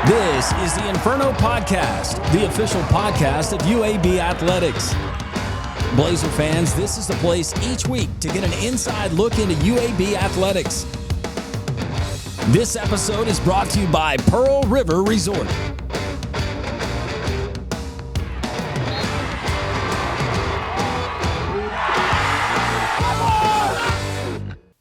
This is the Inferno Podcast, the official podcast of UAB Athletics. Blazer fans, this is the place each week to get an inside look into UAB Athletics. This episode is brought to you by Pearl River Resort.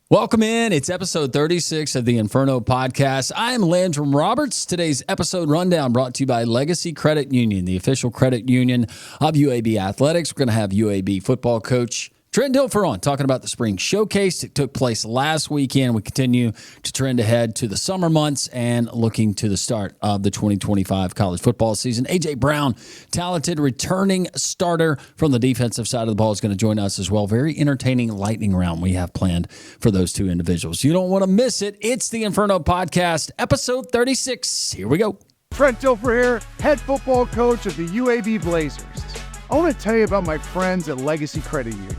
Welcome in. It's episode 36 of the Inferno Podcast. I am Landrum Roberts. Today's episode rundown brought to you by Legacy Credit Union, the official credit union of UAB Athletics. We're going to have UAB football coach Trent Dilfer on, talking about the spring showcase. It took place last weekend. We continue to trend ahead to the summer months and looking to the start of the 2025 college football season. A.J. Brown, talented returning starter from the defensive side of the ball, is going to join us as well. Very entertaining lightning round we have planned for those two individuals. You don't want to miss it. It's the Inferno Podcast, episode 36. Here we go. Trent Dilfer here, head football coach of the UAB Blazers. I want to tell you about my friends at Legacy Credit Union.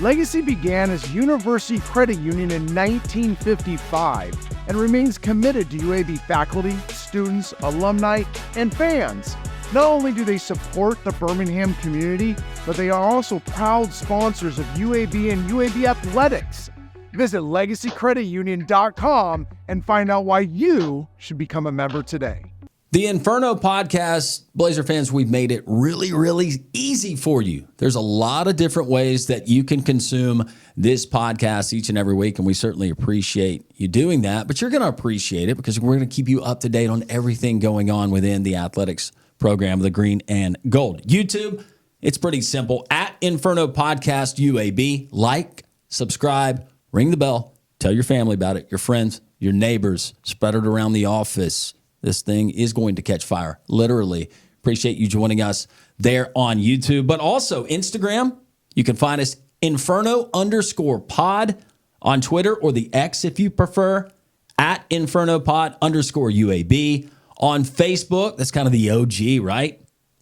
Legacy began as University Credit Union in 1955 and remains committed to UAB faculty, students, alumni, and fans. Not only do they support the Birmingham community, but they are also proud sponsors of UAB and UAB Athletics. Visit LegacyCreditUnion.com and find out why you should become a member today. The Inferno Podcast, Blazer fans, we've made it really, really easy for you. There's a lot of different ways that you can consume this podcast each and every week, and we certainly appreciate you doing that. But you're going to appreciate it because we're going to keep you up to date on everything going on within the athletics program, the green and gold. YouTube, it's pretty simple. At Inferno Podcast UAB, like, subscribe, ring the bell, tell your family about it, your friends, your neighbors, spread it around the office. This thing is going to catch fire, literally. Appreciate you joining us there on YouTube, but also Instagram. You can find us Inferno_pod on Twitter, or the X if you prefer, at InfernoPod_UAB. On Facebook, that's kind of the OG, right?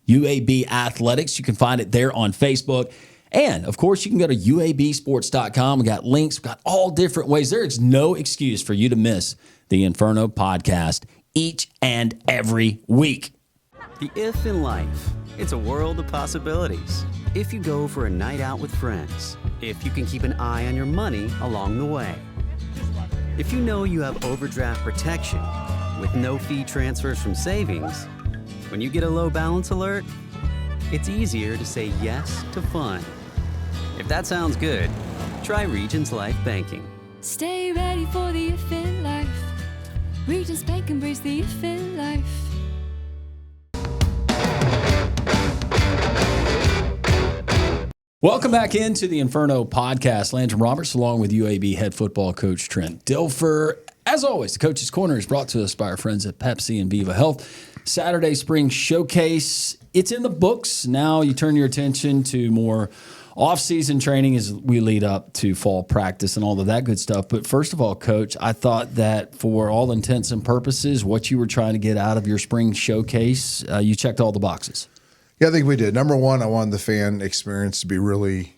UAB Athletics. You can find it there on Facebook. And, of course, you can go to UABsports.com. We got links. We got all different ways. There is no excuse for you to miss the Inferno Podcast each and every week. The if in life, it's a world of possibilities. If you go for a night out with friends, if you can keep an eye on your money along the way, if you know you have overdraft protection with no fee transfers from savings, when you get a low balance alert, it's easier to say yes to fun. If that sounds good, try Regions Life Banking. Stay ready for the if in life. Regions Bank, embrace the if in life. Welcome back into the Inferno Podcast. Landrum Roberts along with UAB head football coach Trent Dilfer. As always, the Coach's Corner is brought to us by our friends at Pepsi and Viva Health. Saturday Spring Showcase, it's in the books. Now you turn your attention to more off-season training as we lead up to fall practice and all of that good stuff. But first of all, Coach, I thought that for all intents and purposes, what you were trying to get out of your spring showcase, you checked all the boxes. Yeah, I think we did. Number one, I wanted the fan experience to be really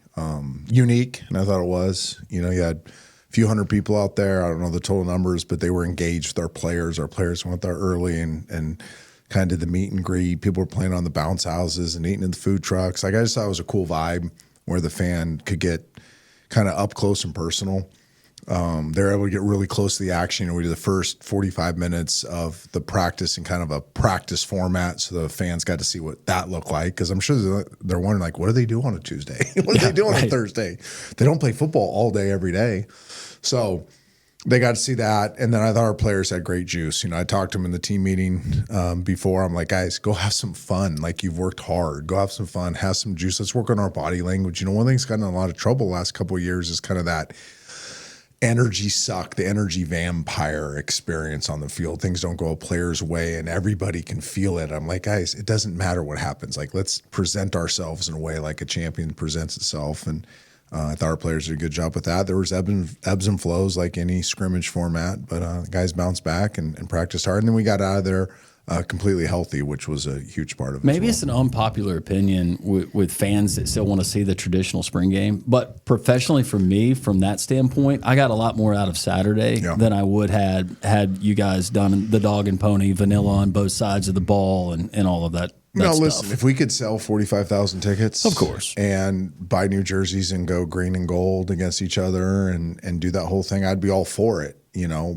unique, and I thought it was. You know, you had a few hundred people out there. I don't know the total numbers, but they were engaged with our players. Our players went there early and kind of did the meet and greet. People were playing on the bounce houses and eating in the food trucks. Like, I just thought it was a cool vibe where the fan could get kind of up close and personal. They're able to get really close to the action. You know, we did the first 45 minutes of the practice in kind of a practice format, so the fans got to see what that looked like. Because I'm sure they're wondering, like, what do they do on a Tuesday? What do they do on a Thursday? They don't play football all day, every day. So they got to see that. And then I thought our players had great juice. You know, I talked to them in the team meeting before. I'm like, guys, go have some fun. Like, you've worked hard. Go have some fun. Have some juice. Let's work on our body language. You know, one thing's gotten in a lot of trouble the last couple of years is kind of that energy suck, the energy vampire experience on the field. Things don't go a player's way and everybody can feel it. I'm like, guys, it doesn't matter what happens. Like, let's present ourselves in a way like a champion presents itself. And I thought our players did a good job with that. There was ebbs and flows like any scrimmage format, but the guys bounced back and practiced hard. And then we got out of there completely healthy, which was a huge part of it. Maybe it's an unpopular opinion with fans that still want to see the traditional spring game. But professionally, for me, from that standpoint, I got a lot more out of Saturday than I would had you guys done the dog and pony, vanilla on both sides of the ball and all of that. Listen, if we could sell 45,000 tickets, of course, and buy new jerseys and go green and gold against each other and do that whole thing, I'd be all for it,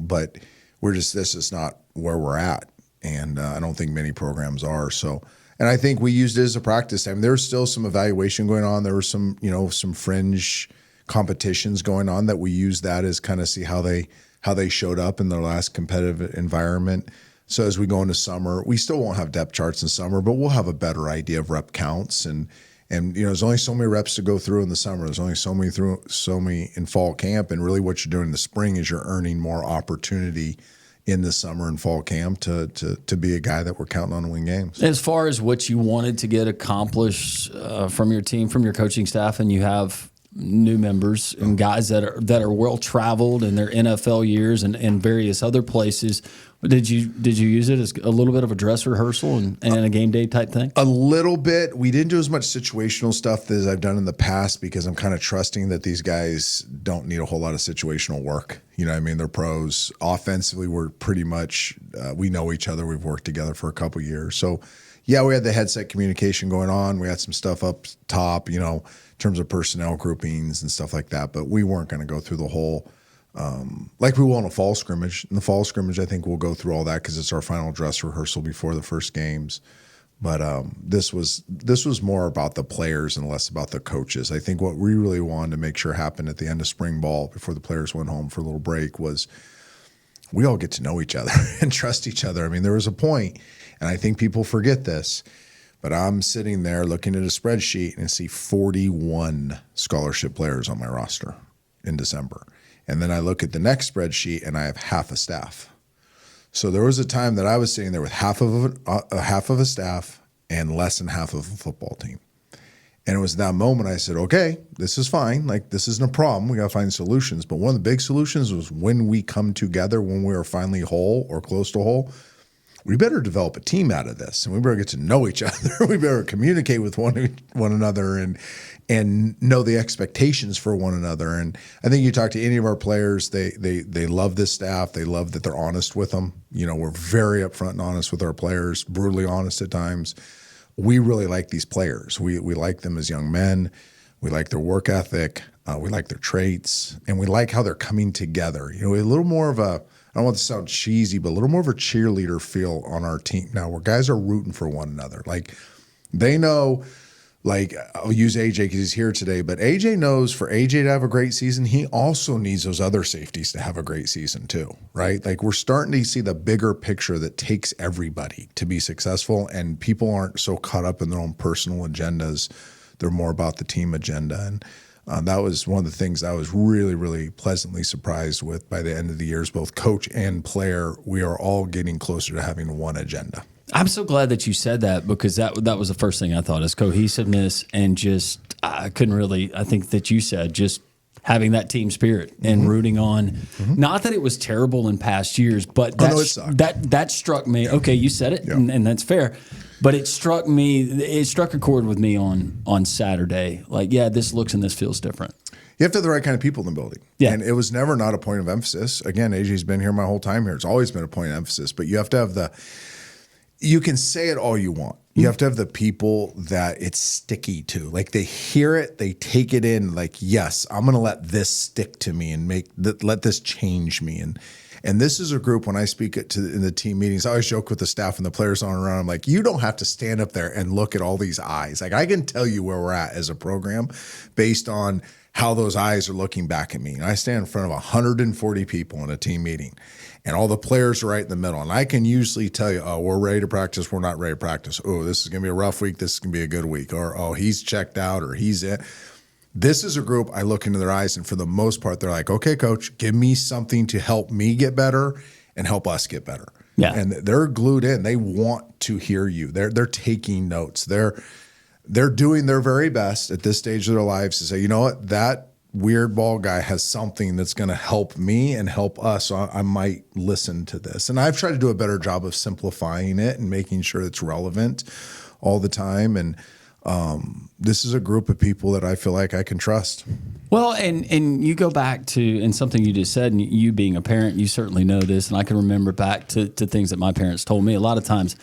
but this is not where we're at. And I don't think many programs are. So, and I think we used it as a practice time. There's still some evaluation going on. There were some, some fringe competitions going on that we used that as kind of see how they showed up in their last competitive environment. So as we go into summer, we still won't have depth charts in summer, but we'll have a better idea of rep counts. And there's only so many reps to go through in the summer. There's only so many in fall camp. And really what you're doing in the spring is you're earning more opportunity in the summer and fall camp to be a guy that we're counting on to win games. As far as what you wanted to get accomplished from your team, from your coaching staff, and you have new members and guys that are well traveled in their NFL years and various other places. Did you use it as a little bit of a dress rehearsal and a game day type thing? A little bit. We didn't do as much situational stuff as I've done in the past because I'm kind of trusting that these guys don't need a whole lot of situational work. You know what I mean? They're pros. Offensively, we're pretty much we know each other. We've worked together for a couple years. So, yeah, we had the headset communication going on. We had some stuff up top, in terms of personnel groupings and stuff like that. But we weren't going to go through the whole like we will in a fall scrimmage. In the fall scrimmage, I think we'll go through all that because it's our final dress rehearsal before the first games. But this was more about the players and less about the coaches. I think what we really wanted to make sure happened at the end of spring ball before the players went home for a little break was we all get to know each other and trust each other. I mean, there was a point, and I think people forget this, but I'm sitting there looking at a spreadsheet and I see 41 scholarship players on my roster in December. And then I look at the next spreadsheet and I have half a staff. So there was a time that I was sitting there with half of a staff and less than half of a football team. And it was that moment I said, okay, this is fine. Like, this isn't a problem. We got to find solutions. But one of the big solutions was when we come together, when we are finally whole or close to whole, we better develop a team out of this. And we better get to know each other. We better communicate with one another and know the expectations for one another. And I think you talk to any of our players, they love this staff. They love that they're honest with them. We're very upfront and honest with our players, brutally honest at times. We really like these players. We like them as young men. We like their work ethic. We like their traits. And we like how they're coming together. A little more of a, I don't want to sound cheesy, but a little more of a cheerleader feel on our team now where guys are rooting for one another. Like, they know, like, I'll use AJ because he's here today, but AJ knows for AJ to have a great season, he also needs those other safeties to have a great season too, right? Like, we're starting to see the bigger picture that takes everybody to be successful, and people aren't so caught up in their own personal agendas. They're more about the team agenda. And that was one of the things I was really, really pleasantly surprised with by the end of the year. Is both coach and player, we are all getting closer to having one agenda. I'm so glad that you said that because that was the first thing I thought is cohesiveness and just I couldn't really, I think that you said just having that team spirit and rooting on. Not that it was terrible in past years, but that struck me. Okay, you said it, and that's fair. But it struck a chord with me on Saturday. Like, yeah, this looks and this feels different. You have to have the right kind of people in the building. Yeah. And it was never not a point of emphasis. Again, AJ's been here my whole time here. It's always been a point of emphasis. But you have to have you can say it all you want. You have to have the people that it's sticky to. Like, they hear it, they take it in. Like, yes, I'm going to let this stick to me and let this change me. And this is a group, when I speak in the team meetings, I always joke with the staff and the players on around. I'm like, you don't have to stand up there and look at all these eyes. Like, I can tell you where we're at as a program based on how those eyes are looking back at me. And I stand in front of 140 people in a team meeting, and all the players are right in the middle. And I can usually tell you, oh, we're ready to practice, we're not ready to practice. Oh, this is going to be a rough week, this is going to be a good week. Or, oh, he's checked out, or he's in. This is a group I look into their eyes, and for the most part, they're like, okay, coach, give me something to help me get better and help us get better. Yeah. And they're glued in. They want to hear you. They're taking notes. They're doing their very best at this stage of their lives to say, you know what, that weird ball guy has something that's going to help me and help us. So I might listen to this. And I've tried to do a better job of simplifying it and making sure it's relevant all the time. And this is a group of people that I feel like I can trust. Well, and you go back to, and something you just said, and you being a parent, you certainly know this, and I can remember back to things that my parents told me. A lot of times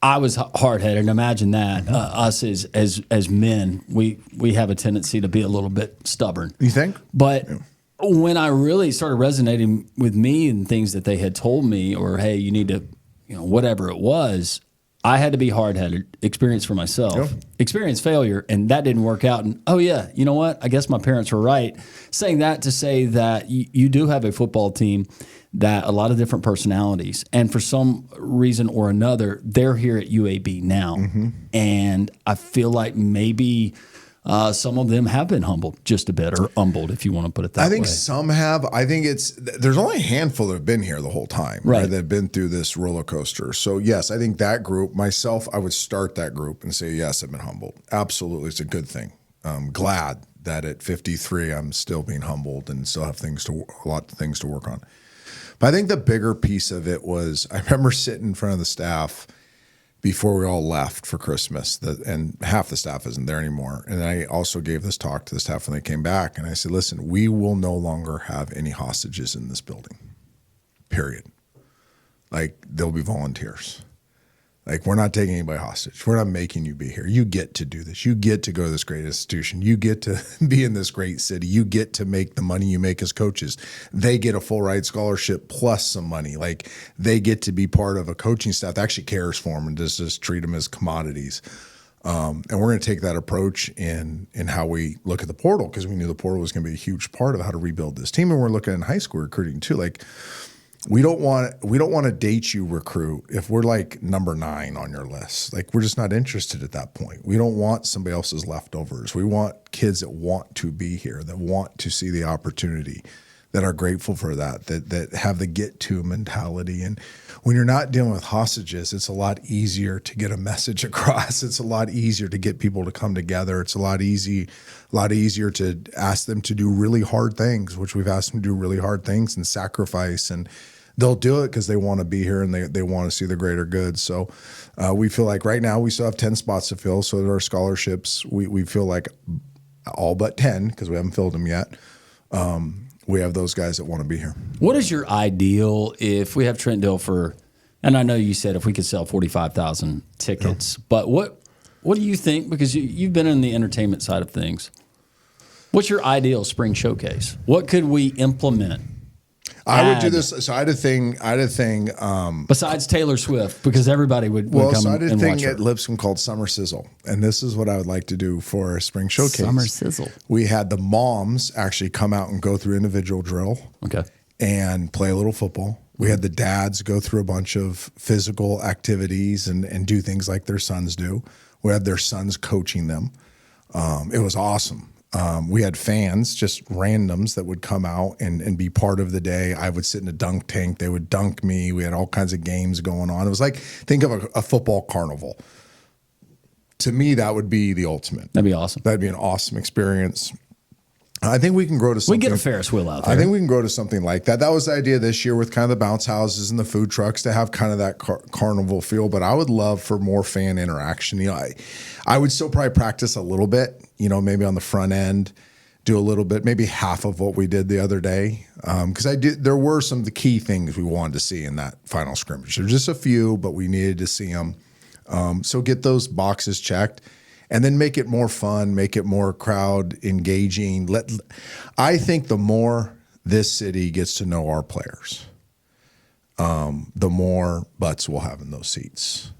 I was hard-headed, and imagine that. Us as men, we have a tendency to be a little bit stubborn. You think? But when I really started resonating with me and things that they had told me, or, hey, you need to, whatever it was, I had to be hard-headed, experience for myself, experience failure, and that didn't work out. And, oh, yeah, you know what? I guess my parents were right. Saying that to say that you do have a football team that a lot of different personalities, and for some reason or another, they're here at UAB now. And I feel like maybe some of them have been humbled just a bit, or humbled, if you want to put it that way. I think some have. I think there's only a handful that have been here the whole time, right? That have been through this roller coaster. So yes, I think that group, myself, I would start that group and say, yes, I've been humbled. Absolutely. It's a good thing. I'm glad that at 53, I'm still being humbled and still have a lot of things to work on. But I think the bigger piece of it was, I remember sitting in front of the staff before we all left for Christmas, and half the staff isn't there anymore. And I also gave this talk to the staff when they came back. And I said, listen, we will no longer have any hostages in this building, period. Like, there'll be volunteers. Like, we're not taking anybody hostage. We're not making you be here. You get to do this. You get to go to this great institution. You get to be in this great city. You get to make the money you make as coaches. They get a full ride scholarship plus some money. Like, they get to be part of a coaching staff that actually cares for them and just treat them as commodities. And we're going to take that approach in how we look at the portal, because we knew the portal was going to be a huge part of how to rebuild this team. And we're looking at high school recruiting too. Like, we don't want to date you recruit if we're like number 9 on your list. Like, we're just not interested at that point. We don't want somebody else's leftovers. We want kids that want to be here, that want to see the opportunity, that are grateful for that have the get-to mentality. And when you're not dealing with hostages, it's a lot easier to get a message across. It's a lot easier to get people to come together. It's a lot easier to ask them to do really hard things, which we've asked them to do really hard things and sacrifice. And they'll do it because they want to be here and they want to see the greater good. So we feel like right now we still have 10 spots to fill. So there are scholarships. We feel like all but 10, because we haven't filled them yet. We have those guys that want to be here. What is your ideal if we have Trent Dilfer? And I know you said if we could sell 45,000 tickets, but what do you think? Because you've been in the entertainment side of things. What's your ideal spring showcase? What could we implement? I would do this. So I had a thing. Besides Taylor Swift, because everybody would come and watch her. I did a thing at Lipscomb called Summer Sizzle. And this is what I would like to do for a spring showcase. Summer Sizzle. We had the moms actually come out and go through individual drill. Okay. And play a little football. We had the dads go through a bunch of physical activities and do things like their sons do. We had their sons coaching them. It was awesome. We had fans, just randoms, that would come out and be part of the day. I would sit in a dunk tank. They would dunk me. We had all kinds of games going on. It was like, think of a football carnival. To me, that would be the ultimate. That'd be awesome. That'd be an awesome experience. I think we can grow to something. We get a Ferris wheel out there. I think we can grow to something like that. That was the idea this year with kind of the bounce houses and the food trucks to have kind of that carnival feel. But I would love for more fan interaction. You know, I would still probably practice a little bit, you know, maybe on the front end, do a little bit, maybe half of what we did the other day. Because there were some of the key things we wanted to see in that final scrimmage. There's just a few, but we needed to see them. So get those boxes checked. And then make it more fun, make it more crowd engaging. I think the more this city gets to know our players, the more butts we'll have in those seats.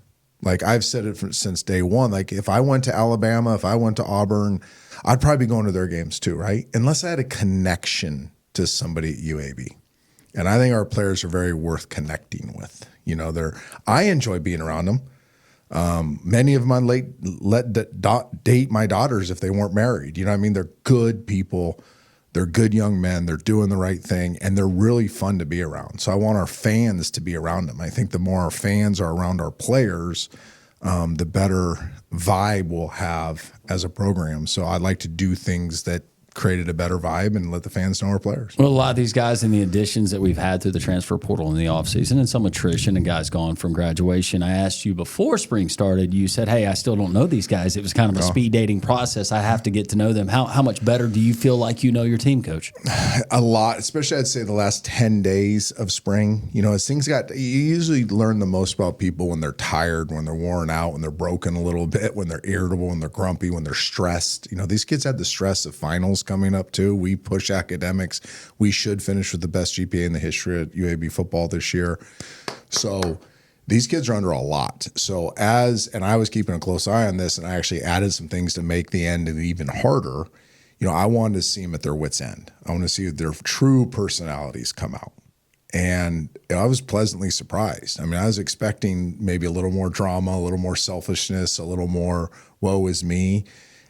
Like, I've said it since day one. Like, if I went to Alabama, if I went to Auburn, I'd probably be going to their games too, right? Unless I had a connection to somebody at UAB. And I think our players are very worth connecting with. You know, I enjoy being around them. Many of them date my daughters if they weren't married. You know what I mean? They're good people. They're good young men. They're doing the right thing, and they're really fun to be around. So I want our fans to be around them. I think the more our fans are around our players, the better vibe we'll have as a program. So I'd like to do things that created a better vibe and let the fans know our players. Well, a lot of these guys and the additions that we've had through the transfer portal in the offseason and some attrition and guys gone from graduation. I asked you before spring started, you said, hey, I still don't know these guys. It was kind of a speed dating process. I have to get to know them. How much better do you feel like you know your team, Coach? A lot, especially I'd say the last 10 days of spring. You know, as things got, you usually learn the most about people when they're tired, when they're worn out, when they're broken a little bit, when they're irritable, when they're grumpy, when they're stressed. You know, these kids had the stress of finals coming up too. We push academics. We should finish with the best GPA in the history of UAB football this year. So these kids are under a lot. So and I was keeping a close eye on this, and I actually added some things to make the end even harder. You know, I wanted to see them at their wits' end. I want to see their true personalities come out. And I was pleasantly surprised. I mean, I was expecting maybe a little more drama, a little more selfishness, a little more woe is me.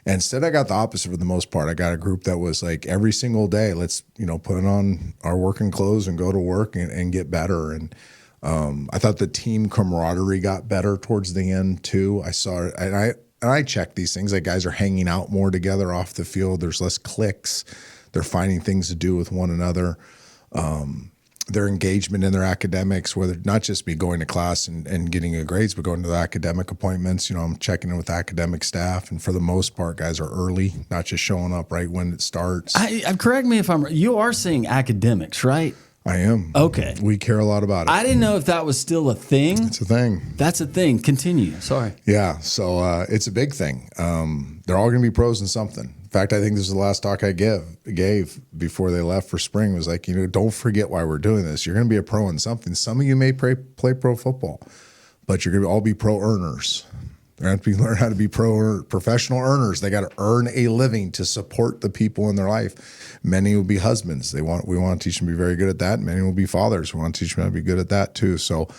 And instead, I got the opposite for the most part. I got a group that was like, every single day, let's, put on our working clothes and go to work and get better. And I thought the team camaraderie got better towards the end too. I saw it, and I check these things. Like, guys are hanging out more together off the field. There's less cliques. They're finding things to do with one another. Their engagement in their academics, whether not just be going to class and getting good grades, but going to the academic appointments. I'm checking in with academic staff, and for the most part, guys are early, not just showing up right when it starts. Correct me if I'm wrong. You are seeing academics, right? I am. Okay. We care a lot about it. I didn't know if that was still a thing. It's a thing. That's a thing. Continue. Sorry. Yeah. So it's a big thing. They're all going to be pros in something. In fact, I think this is the last talk I gave before they left for spring. Was like, don't forget why we're doing this. You're going to be a pro in something. Some of you may play pro football, but you're going to all be pro earners. They're going to have to learn how to be professional earners. They got to earn a living to support the people in their life. Many will be husbands. We want to teach them to be very good at that. Many will be fathers. We want to teach them how to be good at that too. So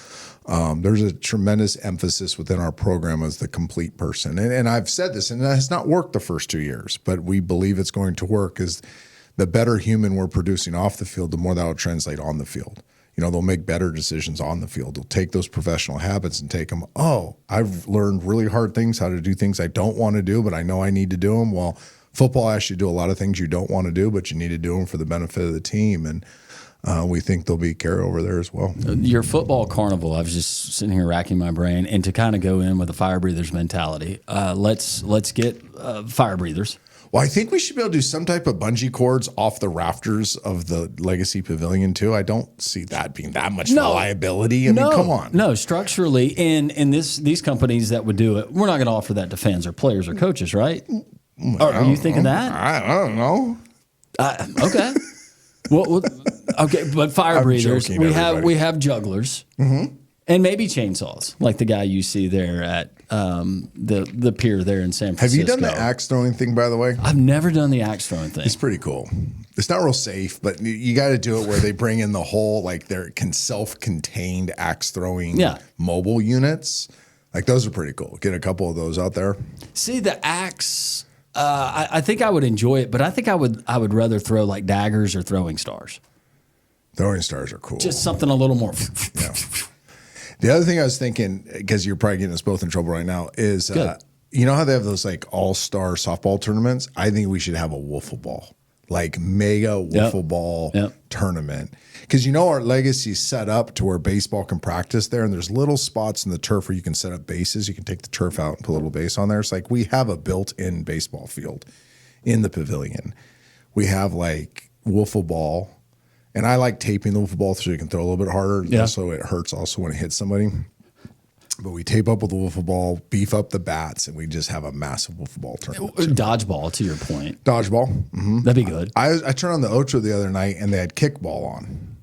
there's a tremendous emphasis within our program as the complete person. And I've said this, and it has not worked the first 2 years, but we believe it's going to work. Is the better human we're producing off the field, the more that will translate on the field. They'll make better decisions on the field. They'll take those professional habits and take them, I've learned really hard things, how to do things I don't want to do, but I know I need to do them. Well, football asks you to do a lot of things you don't want to do, but you need to do them for the benefit of the team. And we think there'll be carryover there as well. Your football carnival, I was just sitting here racking my brain, and to kind of go in with a fire breathers mentality, let's get fire breathers. Well, I think we should be able to do some type of bungee cords off the rafters of the Legacy Pavilion too. I don't see that being that much liability. I mean, come on. No, structurally, and these companies that would do it, we're not going to offer that to fans or players or coaches, right? Are you thinking that? I don't know. Okay. Well, okay, but fire breathers, we have jugglers. Mm-hmm. And maybe chainsaws, like the guy you see there at the pier there in San Francisco. Have you done the axe throwing thing, by the way? I've never done the axe throwing thing. It's pretty cool. It's not real safe, but you got to do it where they bring in the whole, like, their self-contained axe throwing mobile units. Like, those are pretty cool. Get a couple of those out there. See, the axe, I think I would enjoy it, but I think I would rather throw like daggers or throwing stars. Throwing stars are cool. Just something a little more. Yeah. The other thing I was thinking, because you're probably getting us both in trouble right now, is you know how they have those like all-star softball tournaments? I think we should have a wiffle ball, like mega wiffle ball tournament. Because our Legacy's set up to where baseball can practice there, and there's little spots in the turf where you can set up bases. You can take the turf out and put a little base on there. It's like we have a built-in baseball field in the pavilion. We have like wiffle ball. And I like taping the wiffle ball so you can throw a little bit harder, so it hurts also when it hits somebody. But we tape up with the wiffle ball, beef up the bats, and we just have a massive wiffle ball tournament. Dodgeball, to your point. Dodgeball. Mm-hmm. That'd be good. I turned on the Ocho the other night, and they had kickball on.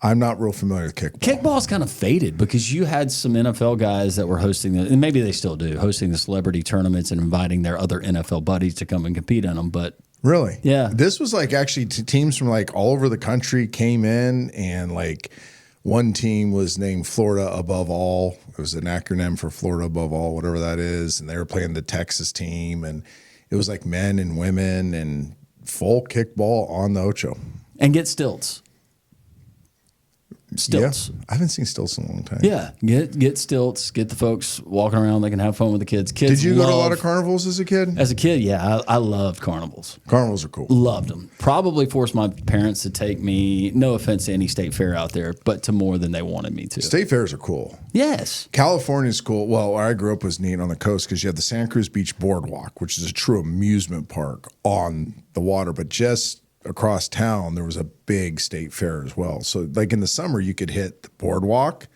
I'm not real familiar with kickball. Kickball's kind of faded because you had some NFL guys that were hosting and maybe they still do, hosting the celebrity tournaments and inviting their other NFL buddies to come and compete in them, but really? Yeah. This was like actually teams from like all over the country came in, and like one team was named Florida Above All. It was an acronym for Florida Above All, whatever that is. And they were playing the Texas team, and it was like men and women and full kickball on the Ocho. And get stilts. stilts. Yeah, I haven't seen stilts in a long time. Yeah, get stilts, get the folks walking around. They can have fun with the kids. Did you go to a lot of carnivals as a kid? As a kid, yeah, I loved carnivals. Carnivals are cool. Loved them. Probably forced my parents to take me, no offense to any state fair out there, but to more than they wanted me to. State fairs are cool. Yes. California's cool. Well, where I grew up was neat on the coast because you have the Santa Cruz Beach Boardwalk, which is a true amusement park on the water, but just across town, there was a big state fair as well. So like in the summer, you could hit the boardwalk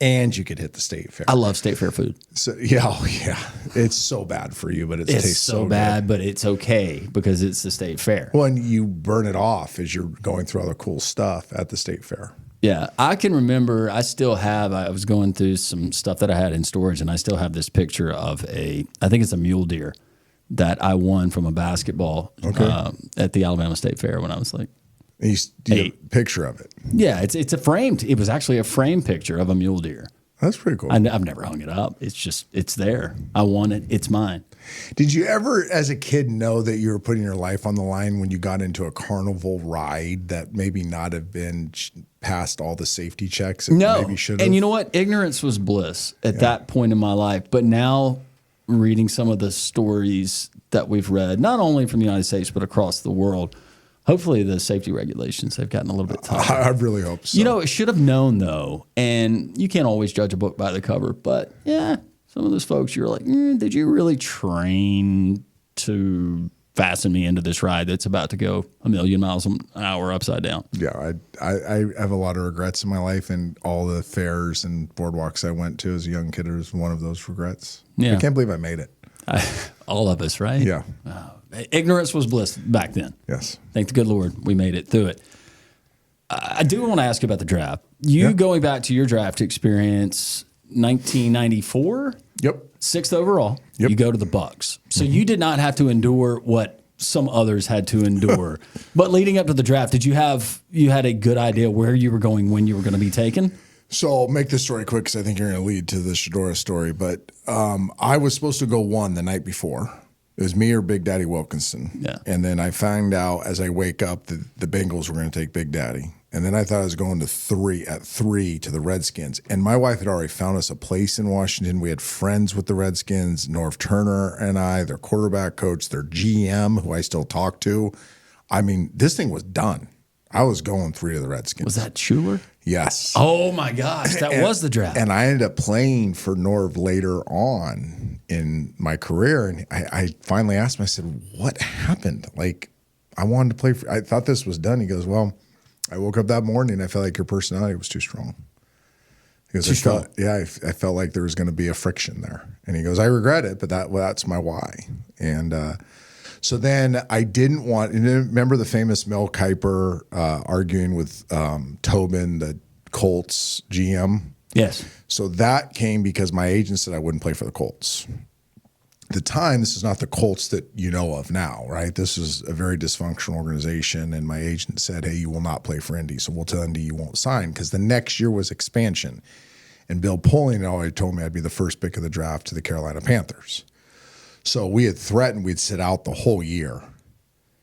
and you could hit the state fair. I love state fair food. So yeah, it's so bad for you, but it tastes so bad, but it's okay because it's the state fair. Well, and you burn it off as you're going through all the cool stuff at the state fair. Yeah, I can remember. I was going through some stuff that I had in storage, and I still have this picture of I think it's a mule deer that I won from a basketball at the Alabama State Fair when I was like you 8. Have a picture of it. Yeah, it's a framed. It was actually a framed picture of a mule deer. That's pretty cool. I've never hung it up. It's there. I won it. It's mine. Did you ever, as a kid, know that you were putting your life on the line when you got into a carnival ride that maybe not have been past all the safety checks? No, maybe should have? And you know what? Ignorance was bliss at that point in my life. But now, reading some of the stories that we've read, not only from the United States but across the world, hopefully the safety regulations have gotten a little bit tougher. I really hope so. You know, it should have known though, and you can't always judge a book by the cover. But yeah, some of those folks, you're like, did you really train to fasten me into this ride that's about to go 1,000,000 miles an hour upside down? Yeah, I have a lot of regrets in my life, and all the fairs and boardwalks I went to as a young kid was one of those regrets. Yeah. I can't believe I made it. All of us, right? Yeah. Ignorance was bliss back then. Yes. Thank the good Lord we made it through it. I do want to ask you about the draft. Going back to your draft experience, 1994? Yep. 6th overall. Yep. You go to the Bucks. So you did not have to endure what some others had to endure. But leading up to the draft, you had a good idea where you were going, when you were going to be taken? So I'll make this story quick because I think you're going to lead to the Shedora story. But I was supposed to go 1 the night before. It was me or Big Daddy Wilkinson. Yeah. And then I found out as I wake up that the Bengals were going to take Big Daddy. And then I thought I was going to 3 to the Redskins. And my wife had already found us a place in Washington. We had friends with the Redskins, Norv Turner and I, their quarterback coach, their GM, who I still talk to. I mean, this thing was done. I was going 3 to the Redskins. Was that Schuler? Yes. Oh, my gosh. That was the draft. And I ended up playing for Norv later on in my career. And I finally asked him, I said, what happened? Like, I wanted to play I thought this was done. He goes, well, I woke up that morning and I felt like your personality was too strong. He goes, I felt like there was going to be a friction there. And he goes, I regret it, but that's my why. And so then I didn't want, and remember the famous Mel Kiper arguing with Tobin, the Colts GM? Yes. So that came because my agent said I wouldn't play for the Colts. At the time, this is not the Colts that you know of now, right? This is a very dysfunctional organization, and my agent said, hey, you will not play for Indy, so we'll tell Indy you won't sign, because the next year was expansion. And Bill Polian already told me I'd be the first pick of the draft to the Carolina Panthers. So we had threatened we'd sit out the whole year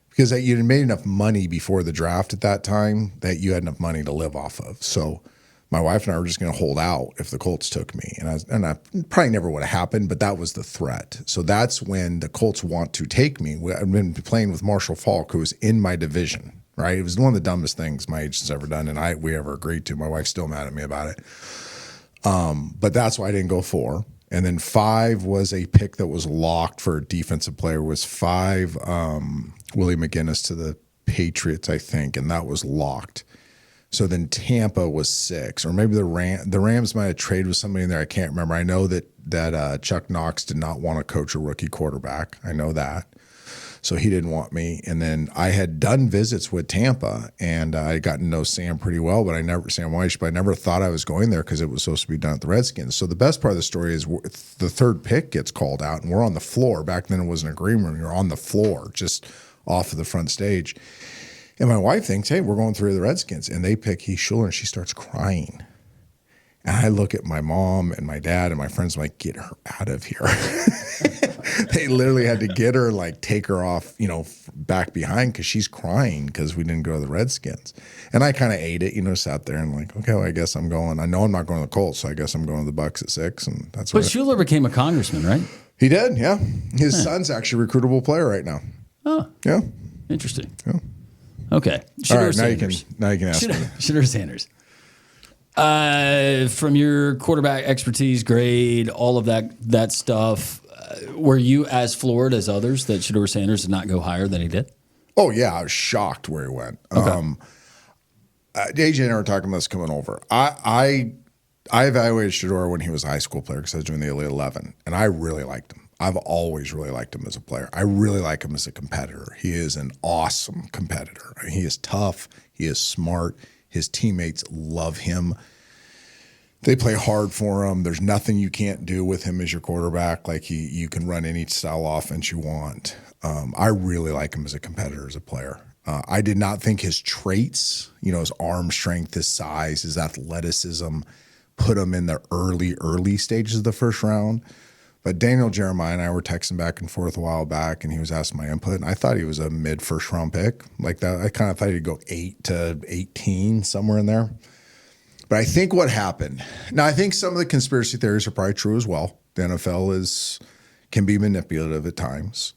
because you had made enough money before the draft at that time that you had enough money to live off of. So my wife and I were just going to hold out if the Colts took me. And I probably never would have happened, but that was the threat. So that's when the Colts want to take me. I've been playing with Marshall Faulk, who was in my division, right? It was one of the dumbest things my agent's ever done, and we ever agreed to. My wife's still mad at me about it. But that's why I didn't go 4. And then 5 was a pick that was locked for a defensive player. It was 5 Willie McGinnis to the Patriots, I think, and that was locked. So then Tampa was 6, or maybe the Rams might have traded with somebody in there. I can't remember. I know that Chuck Knox did not want to coach a rookie quarterback. I know that. So he didn't want me. And then I had done visits with Tampa, and I got to know Sam pretty well, but Sam Weish, but I never thought I was going there because it was supposed to be done at the Redskins. So the best part of the story is the 3rd pick gets called out, and we're on the floor. Back then it was an agreement. You're on the floor, just off of the front stage. And my wife thinks, hey, we're going through the Redskins. And they pick Heath Schuler, and she starts crying. And I look at my mom and my dad and my friends, I'm like, get her out of here. They literally had to get her, like take her off, back behind because she's crying because we didn't go to the Redskins. And I kind of ate it, sat there and like, okay, well, I guess I'm going. I know I'm not going to the Colts, so I guess I'm going to the Bucks at 6. And that's But what Schuler became a congressman, right? he did, yeah. His son's actually a recruitable player right now. Oh, Yeah. interesting. Yeah. Okay. All right, now you can ask me. Shooter Sanders. From your quarterback expertise, grade, all of that stuff, were you as floored as others that Shedeur Sanders did not go higher than he did? Oh, yeah. I was shocked where he went. Okay. AJ and I were talking about this coming over. I evaluated Shedeur when he was a high school player because I was doing the Elite 11, and I really liked him. I've always really liked him as a player. I really like him as a competitor. He is an awesome competitor. I mean, he is tough. He is smart. His teammates love him. They play hard for him. There's nothing you can't do with him as your quarterback. Like you can run any style offense you want. I really like him as a competitor, as a player. I did not think his traits, his arm strength, his size, his athleticism, put him in the early stages of the first round. But Daniel Jeremiah and I were texting back and forth a while back, and he was asking my input, and I thought he was a mid-first round pick. Like that, I kind of thought he'd go 8 to 18, somewhere in there. But I think what happened, now I think some of the conspiracy theories are probably true as well. The NFL can be manipulative at times.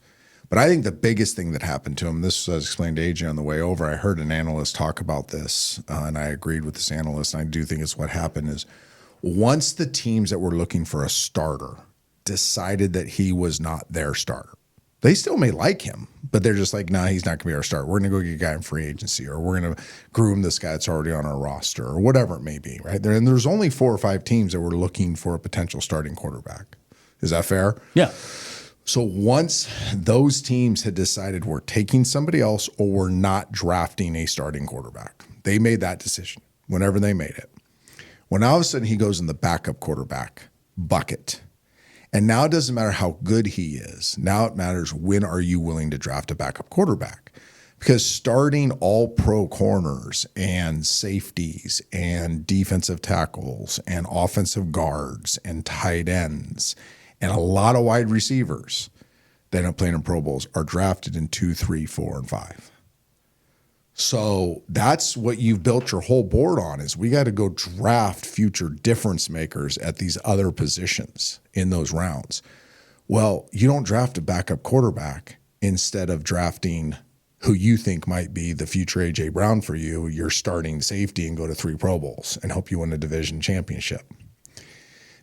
But I think the biggest thing that happened to him, this was explained to AJ on the way over, I heard an analyst talk about this, and I agreed with this analyst, and I do think it's what happened is once the teams that were looking for a starter decided that he was not their starter. They still may like him, but they're just like, nah, he's not going to be our starter. We're going to go get a guy in free agency, or we're going to groom this guy that's already on our roster, or whatever it may be, right? And there's only 4 or 5 teams that were looking for a potential starting quarterback. Is that fair? Yeah. So once those teams had decided we're taking somebody else or we're not drafting a starting quarterback, they made that decision whenever they made it. When all of a sudden he goes in the backup quarterback bucket, and now it doesn't matter how good he is. Now it matters, when are you willing to draft a backup quarterback? Because starting all pro corners and safeties and defensive tackles and offensive guards and tight ends and a lot of wide receivers that end up playing in Pro Bowls are drafted in 2, 3, 4, and 5. So that's what you've built your whole board on, is we got to go draft future difference makers at these other positions in those rounds. Well, you don't draft a backup quarterback instead of drafting who you think might be the future A.J. Brown for you, your starting safety, and go to 3 Pro Bowls and help you win a division championship.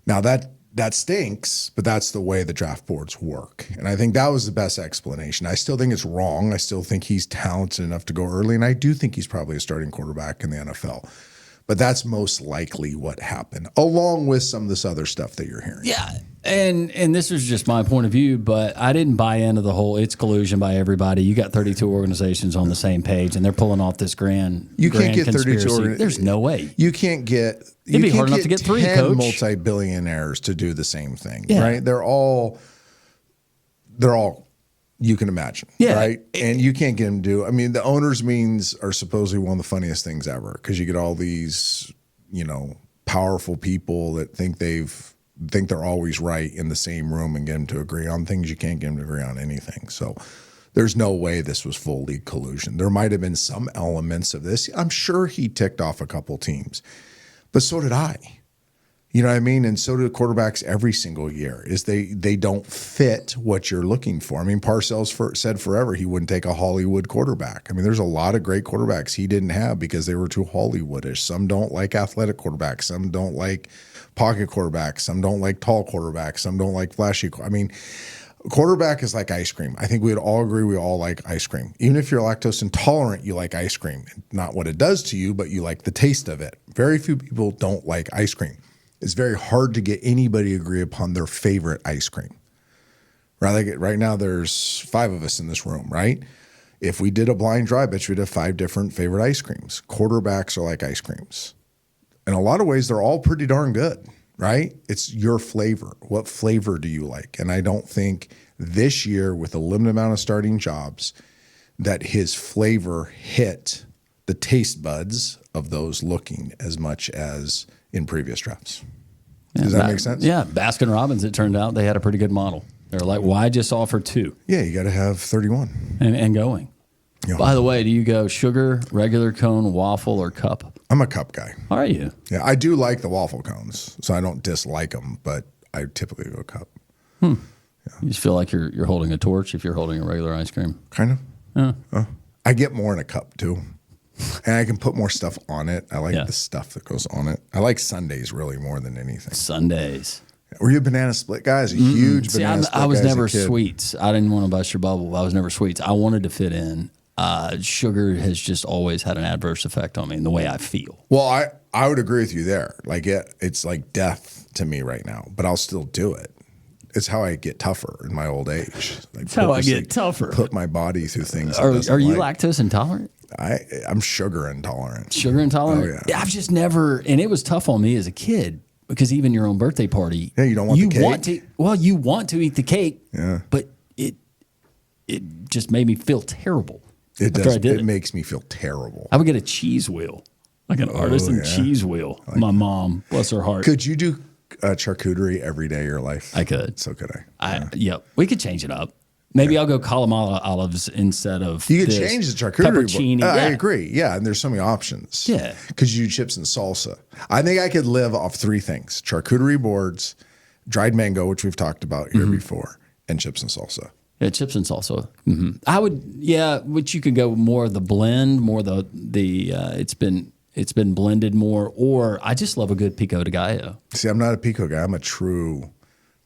Now that stinks, but that's the way the draft boards work. And I think that was the best explanation. I still think it's wrong. I still think he's talented enough to go early, and I do think he's probably a starting quarterback in the NFL. But that's most likely what happened, along with some of this other stuff that you're hearing. Yeah. And this is just my point of view, but I didn't buy into the whole it's collusion by everybody. You got 32 organizations on the same page, and they're pulling off this grand You can't get conspiracy. 32 There's no way. You can't get It'd be hard enough to get 3, 10 coach. multi-billionaires to do the same thing, Yeah. right? They're all you can imagine, Yeah. right? And you can't get them to do. I mean, the owners' meetings are supposedly one of the funniest things ever, because you get all these, powerful people that think they're always right in the same room and get them to agree on things. You can't get them to agree on anything. So there's no way this was full league collusion. There might have been some elements of this. I'm sure he ticked off a couple teams, but so did I. You know what I mean? And so do quarterbacks every single year, is they don't fit what you're looking for. I mean, Parcells said forever he wouldn't take a Hollywood quarterback. I mean, there's a lot of great quarterbacks he didn't have because they were too Hollywoodish. Some don't like athletic quarterbacks. Some don't like pocket quarterbacks. Some don't like tall quarterbacks. Some don't like flashy. I mean, quarterback is like ice cream. I think we would all agree we all like ice cream. Even if you're lactose intolerant, you like ice cream. Not what it does to you, but you like the taste of it. Very few people don't like ice cream. It's very hard to get anybody to agree upon their favorite ice cream. Right? Like right now, there's 5 of us in this room, right? If we did a blind draw, I bet you we'd have 5 different favorite ice creams. Quarterbacks are like ice creams. In a lot of ways, they're all pretty darn good, right? It's your flavor. What flavor do you like? And I don't think this year, with a limited amount of starting jobs, that his flavor hit the taste buds of those looking as much as in previous drafts. Does that make sense? Yeah. Baskin Robbins, it turned out they had a pretty good model. They were like, why just offer 2? Yeah, you got to have 31. And going. Yeah. By the way, do you go sugar, regular cone, waffle, or cup? I'm a cup guy. Are you? Yeah, I do like the waffle cones, so I don't dislike them, but I typically go cup. You just feel like you're holding a torch if you're holding a regular ice cream. Kind of. Yeah. I get more in a cup too, and I can put more stuff on it. I like Yeah. the stuff that goes on it. I like sundaes really more than anything. Sundays. Were you a banana split guy? I was a huge See, banana split I was guy as a never kid. sweets. I didn't want to bust your bubble. I was never sweets. I wanted to fit in. Sugar has just always had an adverse effect on me in the way I feel. Well, I would agree with you there. Like it's like death to me right now, but I'll still do it. It's how I get tougher in my old age. Like That's how I purposely get tougher. Put my body through things. Are you lactose intolerant? I'm sugar intolerant. Sugar intolerant? Oh, yeah. I've just never, and it was tough on me as a kid because even your own birthday party. Yeah, you don't want the cake? You want to eat the cake, Yeah. but it just made me feel terrible. It after does. I did It makes me feel terrible. I would get a cheese wheel, like an artisan cheese wheel. My mom, bless her heart. Could you do charcuterie every day of your life? I could. So could I. Yep. We could change it up. Maybe I'll go Kalamata olives instead of You could this. change the charcuterie. Peppercini. I Yeah. agree. Yeah, and there's so many options. Yeah. Because you do chips and salsa. I think I could live off 3 things: charcuterie boards, dried mango, which we've talked about here before, and chips and salsa. Yeah, chips and salsa. I would, which you could go more the blend, more the it's been blended more, or I just love a good pico de gallo. See, I'm not a pico guy. I'm a true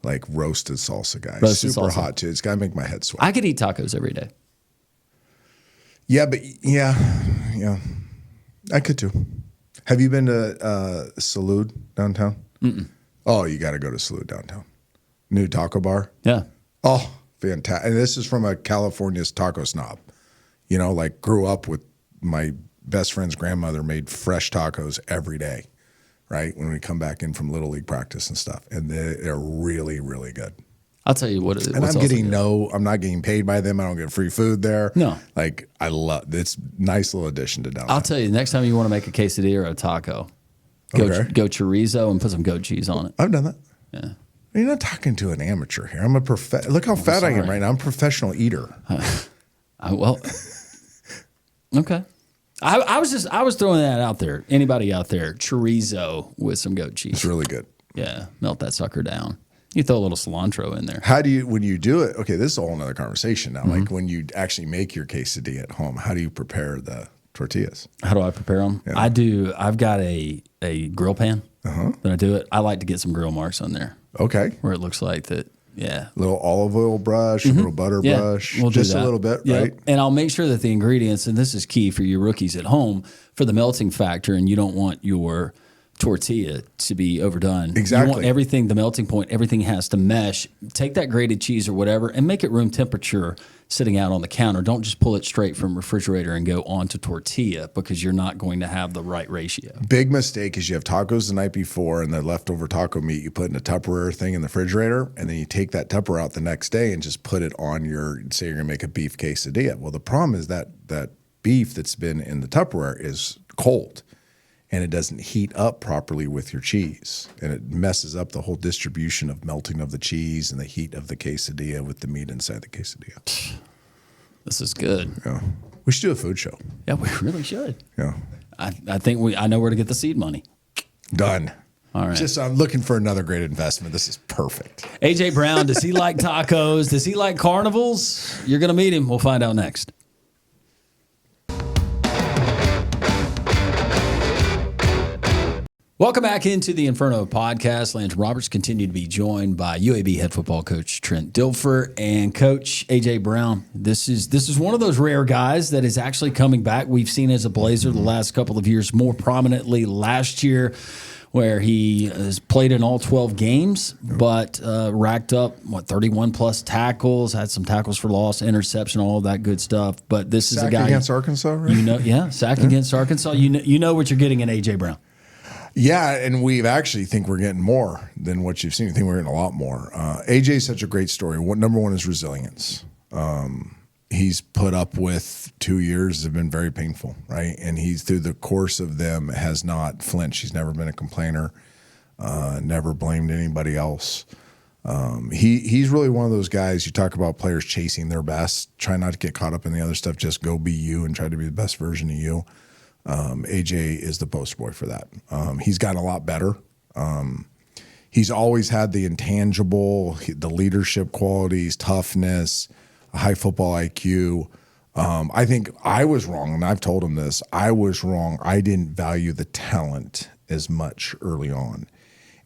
like roasted salsa guy. Roasted Super salsa. hot too. It's got to make my head sweat. I could eat tacos every day. Yeah, but yeah, I could too. Have you been to Salud downtown? Oh, you got to go to Salud downtown. New taco bar. Yeah. Oh, fantastic. And this is from a California's taco snob. You know, like grew up with my best friend's grandmother made fresh tacos every day, right? When we come back in from Little League practice and stuff. And they're really, really good. I'll tell you what. And what's I'm also getting good. I'm not getting paid by them. I don't get free food there. No. Like I love it's nice little addition to downtown. I'll tell you, next time you want to make a quesadilla or a taco, go chorizo and put some goat cheese on it. I've done that. Yeah. You're not talking to an amateur here. I'm a look how fat I am right now. I'm a professional eater. Okay. I was throwing that out there. Anybody out there, chorizo with some goat cheese. It's really good. Yeah, melt that sucker down. You throw a little cilantro in there. How do you, when you do it, okay, this is a whole nother conversation now. Mm-hmm. Like when you actually make your quesadilla at home, how do you prepare the tortillas? How do I prepare them? Yeah. I've got a grill pan. Then I do it. I like to get some grill marks on there Okay. where it looks like that. Yeah. Little olive oil brush, a little butter brush, we'll do just that. a little bit, Yep. right? And I'll make sure that the ingredients, and this is key for your rookies at home, for the melting factor, and you don't want your tortilla to be overdone. Exactly. You want everything, the melting point, everything has to mesh. Take that grated cheese or whatever and make it room temperature sitting out on the counter. Don't just pull it straight from refrigerator and go onto tortilla because you're not going to have the right ratio. Big mistake is you have tacos the night before and the leftover taco meat you put in a Tupperware thing in the refrigerator, and then you take that Tupperware out the next day and just put it on your, say you're going to make a beef quesadilla. Well, the problem is that beef that's been in the Tupperware is cold and it doesn't heat up properly with your cheese, and it messes up the whole distribution of melting of the cheese and the heat of the quesadilla with the meat inside the quesadilla. This is good. Yeah. We should do a food show. Yeah, we really should. Yeah. I think I know where to get the seed money. Done. All right. Just I'm looking for another great investment. This is perfect. AJ Brown, does he like tacos? Does he like carnivals? You're going to meet him. We'll find out next. Welcome back into the Inferno podcast. Lance Roberts continued to be joined by UAB head football coach Trent Dilfer and coach AJ Brown. This is one of those rare guys that is actually coming back. We've seen as a Blazer the last couple of years, more prominently last year, where he has played in all 12 games, but racked up 31 plus tackles, had some tackles for loss, interception, all of that good stuff. But this is a guy against Arkansas, right? Sack against Arkansas. You know what you're getting in AJ Brown. Yeah, and we actually think we're getting more than what you've seen. We think we're getting a lot more. AJ is such a great story. Number one is resilience. He's put up with 2 years that have been very painful, right? And he's through the course of them has not flinched. He's never been a complainer. never blamed anybody else. He's really one of those guys. You talk about players chasing their best. Try not to get caught up in the other stuff. Just go be you and try to be the best version of you. AJ is the poster boy for that. He's gotten a lot better. He's always had the intangible, the leadership qualities, toughness, a high football IQ. I think I was wrong, and I've told him this. I was wrong. I didn't value the talent as much early on.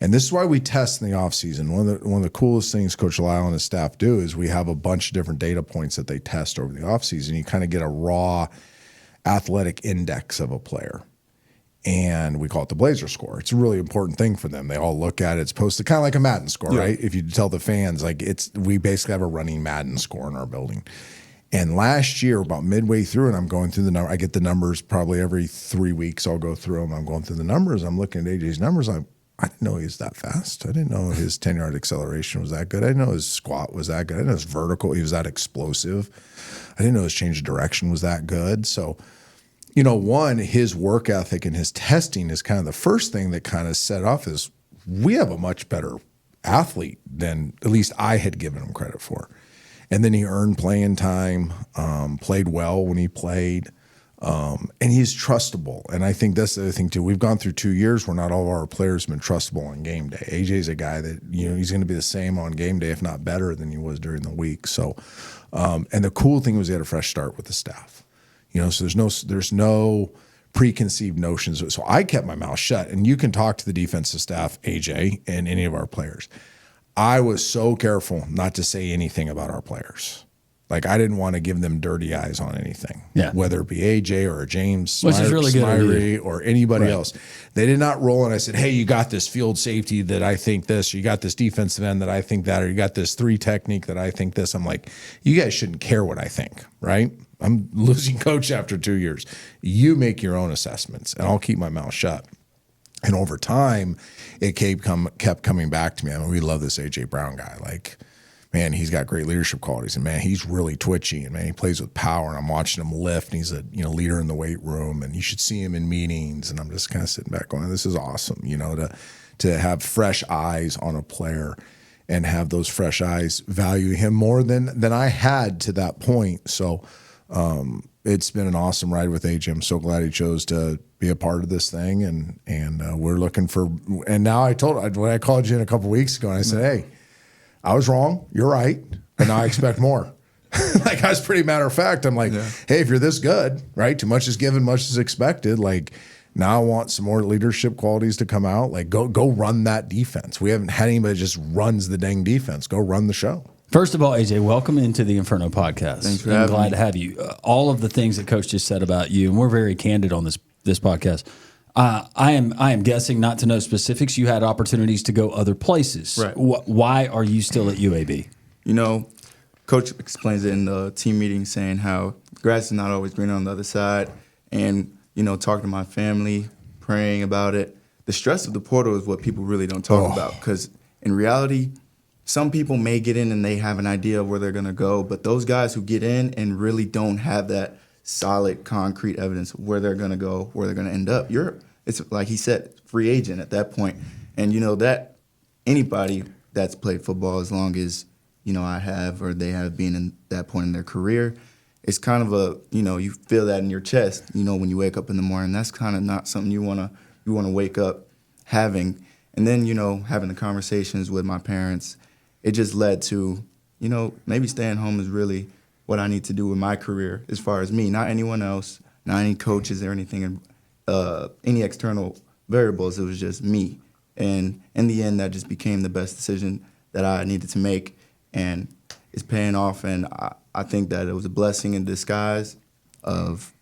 And this is why we test in the offseason. One of the coolest things Coach Lyle and his staff do is we have a bunch of different data points that they test over the offseason. You kind of get a raw athletic index of a player. And we call it the Blazer score. It's a really important thing for them. They all look at it. It's posted kind of like a Madden score, right? If you tell the fans, like we basically have a running Madden score in our building. And last year, about midway through, and I'm going through the number. I get the numbers probably every 3 weeks. I'll go through them. I'm going through the numbers. I'm looking at AJ's numbers. I didn't know he was that fast. I didn't know his 10-yard acceleration was that good. I didn't know his squat was that good. I didn't know his vertical, he was that explosive. I didn't know his change of direction was that good. So, one, his work ethic and his testing is kind of the first thing that kind of set off is we have a much better athlete than at least I had given him credit for. And then he earned playing time, played well when he played. And he's trustable. And I think that's the other thing, too. We've gone through 2 years where not all of our players have been trustable on game day. AJ's a guy that, he's going to be the same on game day, if not better than he was during the week. So, and the cool thing was he had a fresh start with the staff. So there's no preconceived notions. So I kept my mouth shut. And you can talk to the defensive staff, AJ, and any of our players. I was so careful not to say anything about our players. Like, I didn't want to give them dirty eyes on anything, whether it be AJ or James Which is really good or anybody else. They did not roll, and I said, hey, you got this field safety that I think this, or you got this defensive end that I think that, or you got this 3 technique that I think this. I'm like, you guys shouldn't care what I think, right? I'm losing coach after 2 years. You make your own assessments, and I'll keep my mouth shut. And over time, it kept coming back to me. I mean, we love this A.J. Brown guy. Like, man, he's got great leadership qualities, and man, he's really twitchy, and man, he plays with power. And I'm watching him lift, and he's a leader in the weight room, and you should see him in meetings. And I'm just kind of sitting back going, "This is awesome," to have fresh eyes on a player, and have those fresh eyes value him more than I had to that point. So it's been an awesome ride with AJ. I'm so glad he chose to be a part of this thing, and we're looking for. And now when I called you in a couple of weeks ago, and I said, "Hey, I was wrong. You're right. But now I expect more." Like, I was pretty matter of fact. I'm like, hey, if you're this good, right? Too much is given, much is expected. Like, now I want some more leadership qualities to come out. Like, go run that defense. We haven't had anybody that just runs the dang defense. Go run the show. First of all, AJ, welcome into the Inferno podcast. Thanks for I'm having glad me. to have you. All of the things that Coach just said about you, and we're very candid on this podcast. I am guessing, not to know specifics, you had opportunities to go other places. Right. Why are you still at UAB? Coach explains it in the team meeting, saying how grass is not always green on the other side. And, talking to my family, praying about it. The stress of the portal is what people really don't talk about, because in reality, some people may get in and they have an idea of where they're going to go. But those guys who get in and really don't have that solid, concrete evidence of where they're going to go, where they're going to end up, it's like he said, free agent at that point. And that anybody that's played football as long as I have, or they have been in that point in their career, it's kind of you feel that in your chest when you wake up in the morning. That's kind of not something you want to wake up having. And then having the conversations with my parents, it just led to maybe staying home is really what I need to do with my career, as far as me, not anyone else, not any coaches or anything, any external variables. It was just me. And in the end, that just became the best decision that I needed to make, and it's paying off. And I think that it was a blessing in disguise of,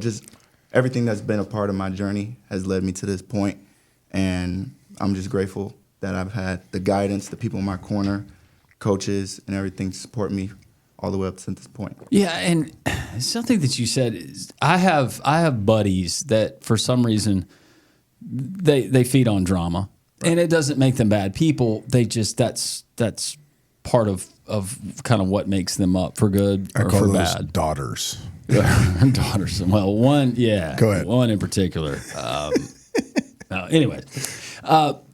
just everything that's been a part of my journey has led me to this point. And I'm just grateful that I've had the guidance, the people in my corner, coaches, and everything to support me all the way up to this point. Yeah, and something that you said is I have buddies that for some reason they feed on drama, and it doesn't make them bad people. They just that's part of kind of what makes them up for good or for bad. Daughters. Daughters. Well, one, Go ahead. one in particular. Anyway,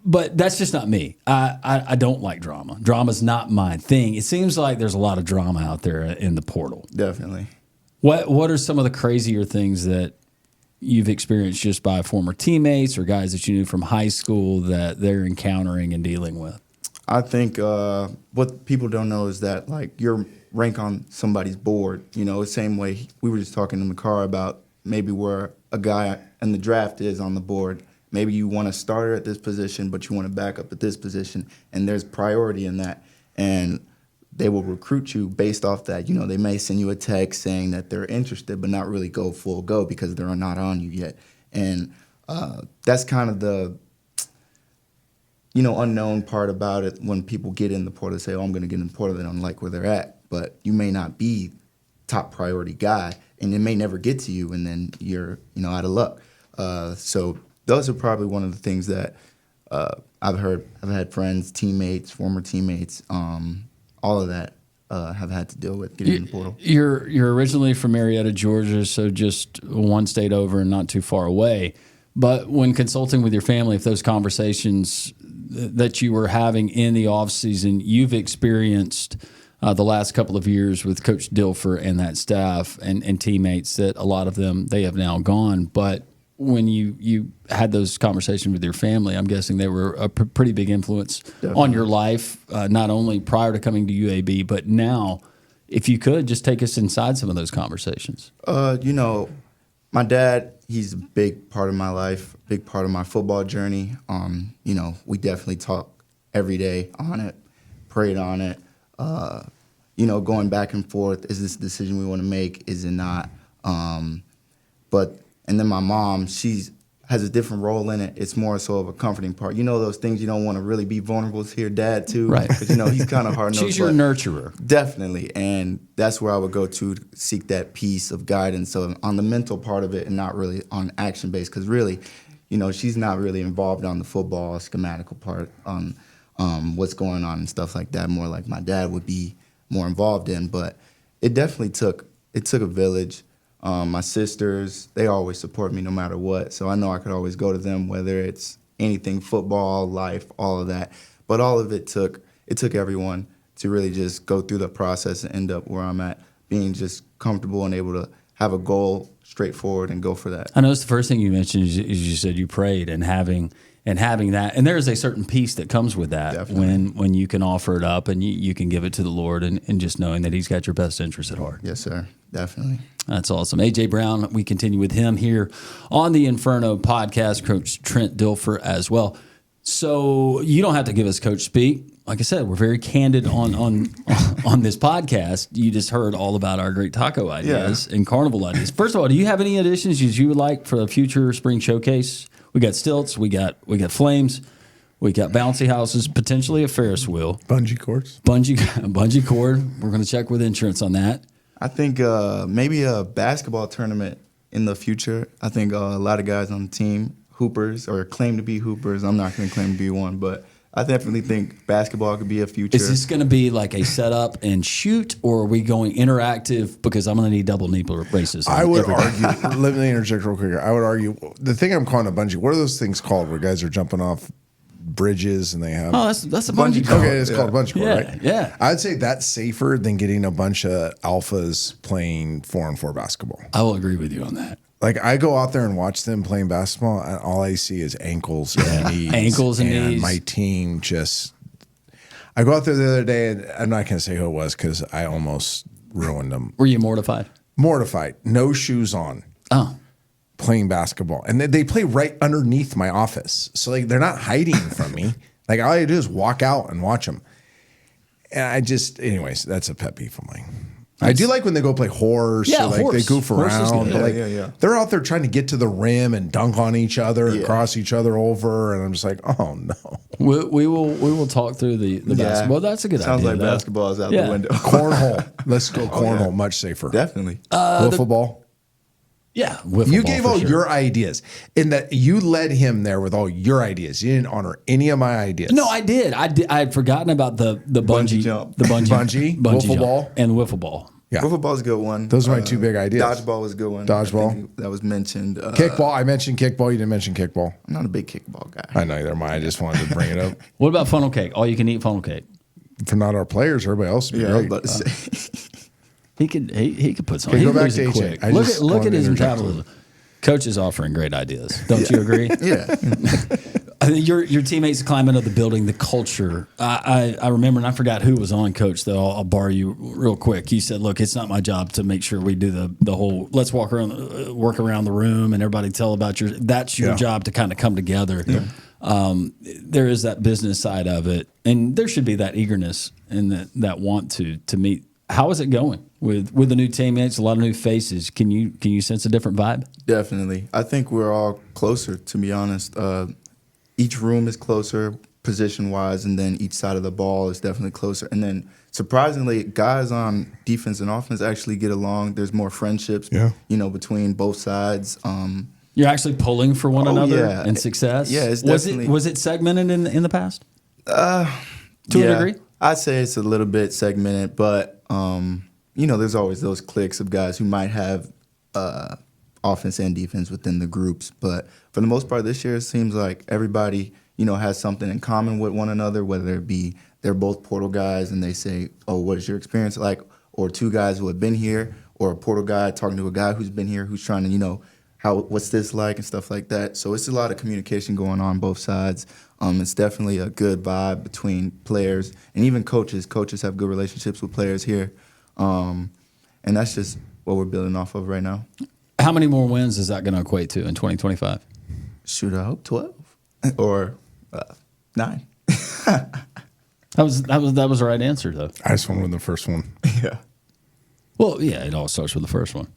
But that's just not me. I don't like drama. Drama's not my thing. It seems like there's a lot of drama out there in the portal. Definitely. What are some of the crazier things that you've experienced just by former teammates or guys that you knew from high school that they're encountering and dealing with? I think what people don't know is that, like, your rank on somebody's board, you know, the same way we were just talking in the car about maybe where a guy in the draft is on the board. Maybe you want to start at this position, but you want to back up at this position, and there's priority in that. And they will recruit you based off that. You know, they may send you a text saying that they're interested, but not really go full go because they're not on you yet. And that's kind of the, you know, unknown part about it when people get in the portal. They say, oh, I'm going to get in the portal. They don't like where they're at. But you may not be top priority guy, and it may never get to you, and then you're, you know, out of luck. So those are probably one of the things that I've heard. I've had friends, teammates, former teammates, all of that have had to deal with getting in the portal. You're originally from Marietta, Georgia, so just one state over and not too far away. But when consulting with your family, if those conversations that you were having in the off season, you've experienced the last couple of years with Coach Dilfer and that staff and teammates that a lot of them, they have now gone. But when you had those conversations with your family, I'm guessing they were a pretty big influence Definitely. on your life, not only prior to coming to UAB, but now. If you could, just take us inside some of those conversations. You know, my dad, he's a big part of my life, big part of my football journey. You know, we definitely talk every day on it, prayed on it. You know, going back and forth, is this a decision we want to make? Is it not? And then my mom, she has a different role in it. It's more so of a comforting part. You know those things you don't want to really be vulnerable to your dad, too? Right. Because, you know, he's kind of hard-nosed. She's your nurturer. Definitely. And that's where I would go to seek that piece of guidance. So on the mental part of it and not really on action-based. Because really, you know, she's not really involved on the football schematical part, on what's going on and stuff like that. More like my dad would be more involved in. But it definitely took a village. My sisters, they always support me no matter what. So I know I could always go to them, whether it's anything, football, life, all of that. But all of it took everyone to really just go through the process and end up where I'm at, being just comfortable and able to have a goal straightforward and go for that. I noticed the first thing you mentioned is you said you prayed and having that. And there is a certain peace that comes with that. Definitely. when you can offer it up and you can give it to the Lord and just knowing that he's got your best interest at heart. Yes, sir. Definitely. That's awesome. A.J. Brown, we continue with him here on the Inferno podcast, Coach Trent Dilfer as well. So you don't have to give us Coach speak. Like I said, we're very candid on this podcast. You just heard all about our great taco ideas and carnival ideas. First of all, do you have any additions you would like for the future spring showcase? We got stilts, we got flames, we got bouncy houses, potentially a Ferris wheel, Bungee cords. Bungee cord. We're going to check with insurance on that. I think maybe a basketball tournament in the future. I think a lot of guys on the team, hoopers, or claim to be hoopers. I'm not going to claim to be one, but I definitely think basketball could be a future. Is this going to be like a set up and shoot, or are we going interactive? Because I'm going to need double knee braces. I would argue, let me interject real quick. I would argue, the thing I'm calling a bungee, what are those things called where guys are jumping off bridges and they have... Oh, that's a bungee cord. Okay, it's called a bungee cord, right? Yeah. I'd say that's safer than getting a bunch of alphas playing 4-on-4 basketball. I will agree with you on that. Like, I go out there and watch them playing basketball, and all I see is ankles and knees. Ankles and knees. My team just... I go out there the other day, and I'm not going to say who it was because I almost ruined them. Were you mortified? Mortified. No shoes on. Oh. Playing basketball. And they play right underneath my office. So, like, they're not hiding from me. Like, all I do is walk out and watch them. And I just... Anyways, that's a pet peeve of mine. I do like when they go play horse. Yeah, or like horse. they goof Horse is around. good. But like, Yeah. they're out there trying to get to the rim and dunk on each other and cross each other over. And I'm just like, oh, no. We will talk through the basketball. That's a good Sounds idea. like though. basketball is out the window. Cornhole. Let's go cornhole. Much safer. Definitely. Wiffle ball. Yeah. Wiffle You ball gave for all sure. your ideas in that you led him there with all your ideas. You didn't honor any of my ideas. No, I did. I had forgotten about the bungee jump. the bungee Bungee, wiffle jump ball. and wiffle ball. Yeah. Wiffle ball is a good one. Those are my two big ideas. Dodgeball was a good one. Dodgeball. I think that was mentioned. Kickball. I mentioned kickball. You didn't mention kickball. I'm not a big kickball guy. I know neither am I. I just wanted to bring it up. What about funnel cake? All you can eat funnel cake. For not our players, everybody else would be Yeah, I was great. about to say. He could put some. Okay, He go back lose to it AJ. quick. I Look just at wanted to his interject metabolism. Coach is offering great ideas. Don't you agree? Yeah. I think your teammates climate of the building, the culture. I remember, and I forgot who was on, Coach. Though I'll borrow you real quick. You said, "Look, it's not my job to make sure we do the whole. Let's work around the room, and everybody tell about your. That's your job to kind of come together." Yeah. There is that business side of it, and there should be that eagerness and that want to meet. How is it going with the new teammates? A lot of new faces. Can you sense a different vibe? Definitely. I think we're all closer, to be honest. Each room is closer position-wise, and then each side of the ball is definitely closer. And then, surprisingly, guys on defense and offense actually get along. There's more friendships, between both sides. You're actually pulling for one another yeah. and success? Yeah, it's definitely. Was it segmented in the past? To a degree? I'd say it's a little bit segmented, but, there's always those cliques of guys who might have offense and defense within the groups. But for the most part this year, it seems like everybody, has something in common with one another, whether it be they're both portal guys and they say, oh, what is your experience like? Or two guys who have been here, or a portal guy talking to a guy who's been here who's trying to, what's this like and stuff like that. So it's a lot of communication going on both sides. It's definitely a good vibe between players and even coaches. Coaches have good relationships with players here. And that's just what we're building off of right now. How many more wins is that going to equate to in 2025? Shoot, I hope 12 or 9. That was the right answer, though. I just want to win the first one. Yeah. Well, yeah, it all starts with the first one.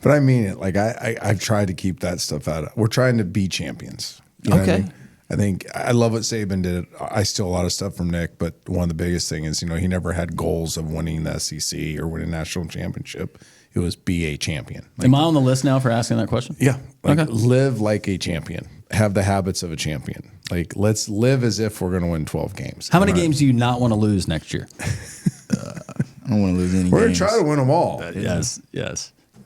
But I mean it. Like I've tried to keep that stuff out. We're trying to be champions. You know what I mean? I think I love what Saban did. I steal a lot of stuff from Nick, but one of the biggest thing is, he never had goals of winning the SEC or winning a national championship. It was be a champion. Am I on the list now for asking that question? Yeah. Okay. Live like a champion. Have the habits of a champion. Like, let's live as if we're going to win 12 games. How many games do you not want to lose next year? I don't want to lose any We're going games. to try to win them all. Yes.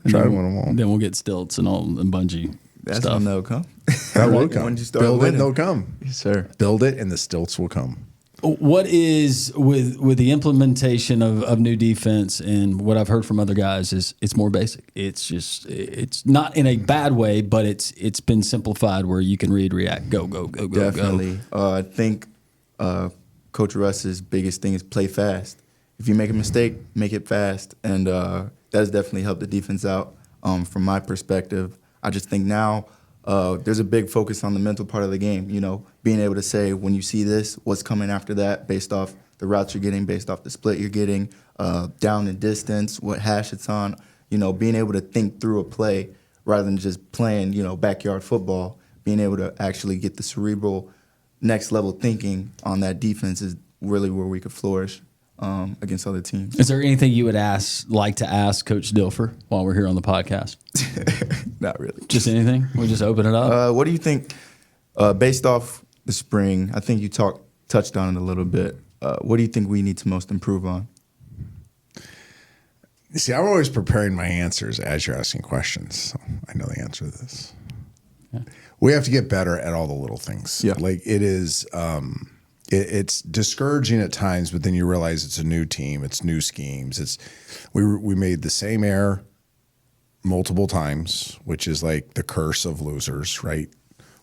Try to win them all. Then we'll get stilts and bungee That's stuff. when they'll come. That will come. When you start Build it, winning. they'll come. Yes, sir. Build it, and the stilts will come. What is with the implementation of new defense, and what I've heard from other guys is it's more basic. It's not in a bad way, but it's been simplified where you can read, react, go. Definitely. I think Coach Russ's biggest thing is play fast. If you make a mistake, make it fast, and that has definitely helped the defense out. From my perspective, I just think now there's a big focus on the mental part of the game. Being able to say when you see this, what's coming after that, based off the routes you're getting, based off the split you're getting, down and distance, what hash it's on. Being able to think through a play rather than just playing, backyard football. Being able to actually get the cerebral, next level thinking on that defense is really where we could flourish against other teams. Is there anything you would like to ask Coach Dilfer while we're here on the podcast? Not really. Just anything? We'll just open it up. What do you think, based off the spring, I think you touched on it a little bit. What do you think we need to most improve on? See, I'm always preparing my answers as you're asking questions. So I know the answer to this. Yeah. We have to get better at all the little things. Yeah. Like it is, it's discouraging at times, but then you realize it's a new team, it's new schemes. We made the same error multiple times, which is like the curse of losers, right?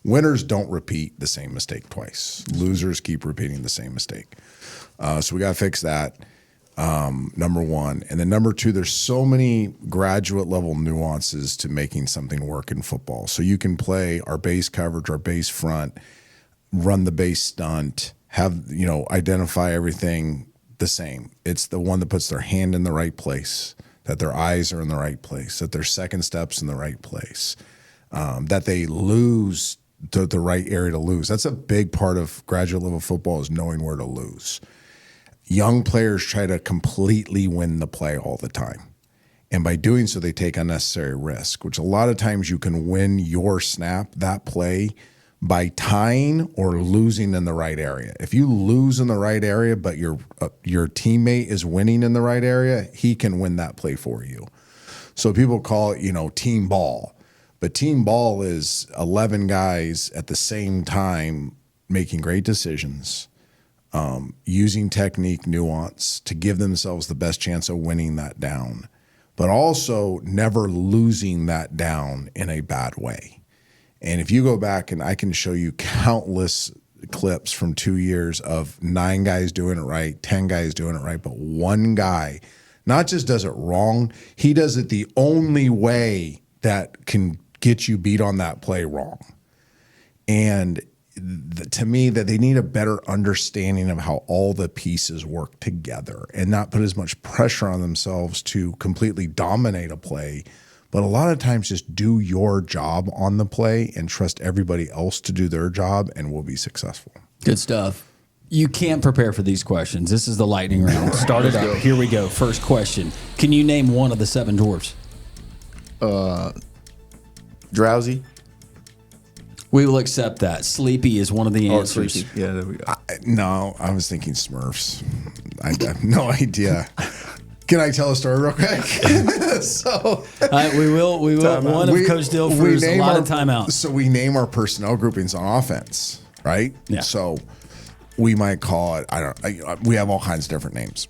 Winners don't repeat the same mistake twice. Losers keep repeating the same mistake. So we got to fix that, number one. And then number two, there's so many graduate level nuances to making something work in football. So you can play our base coverage, our base front, run the base stunt, identify everything the same. It's the one that puts their hand in the right place, that their eyes are in the right place, that their second step's in the right place, that they lose the right area to lose. That's a big part of graduate level football, is knowing where to lose. Young players try to completely win the play all the time. And by doing so, they take unnecessary risk, which a lot of times you can win your snap, that play, by tying or losing in the right area. If you lose in the right area, but your teammate is winning in the right area, he can win that play for you. So people call it, team ball. But team ball is 11 guys at the same time making great decisions, using technique, nuance to give themselves the best chance of winning that down, but also never losing that down in a bad way. And if you go back, and I can show you countless clips from 2 years of 9 guys doing it right, 10 guys doing it right, but one guy not just does it wrong, he does it the only way that can get you beat on that play wrong. And to me, that they need a better understanding of how all the pieces work together and not put as much pressure on themselves to completely dominate a play, but a lot of times just do your job on the play and trust everybody else to do their job, and we'll be successful. Good stuff. You can't prepare for these questions. This is the lightning round. Start it up. Here we go. First question. Can you name one of the 7 dwarfs? Drowsy. We will accept that. Sleepy is one of the answers. Sleepy. Yeah, there we go. No, I was thinking Smurfs. I have no idea. Can I tell a story real quick? So we will. One of Coach Dilfer's a lot of timeouts. So we name our personnel groupings on offense, right? Yeah. So we might call it. We have all kinds of different names.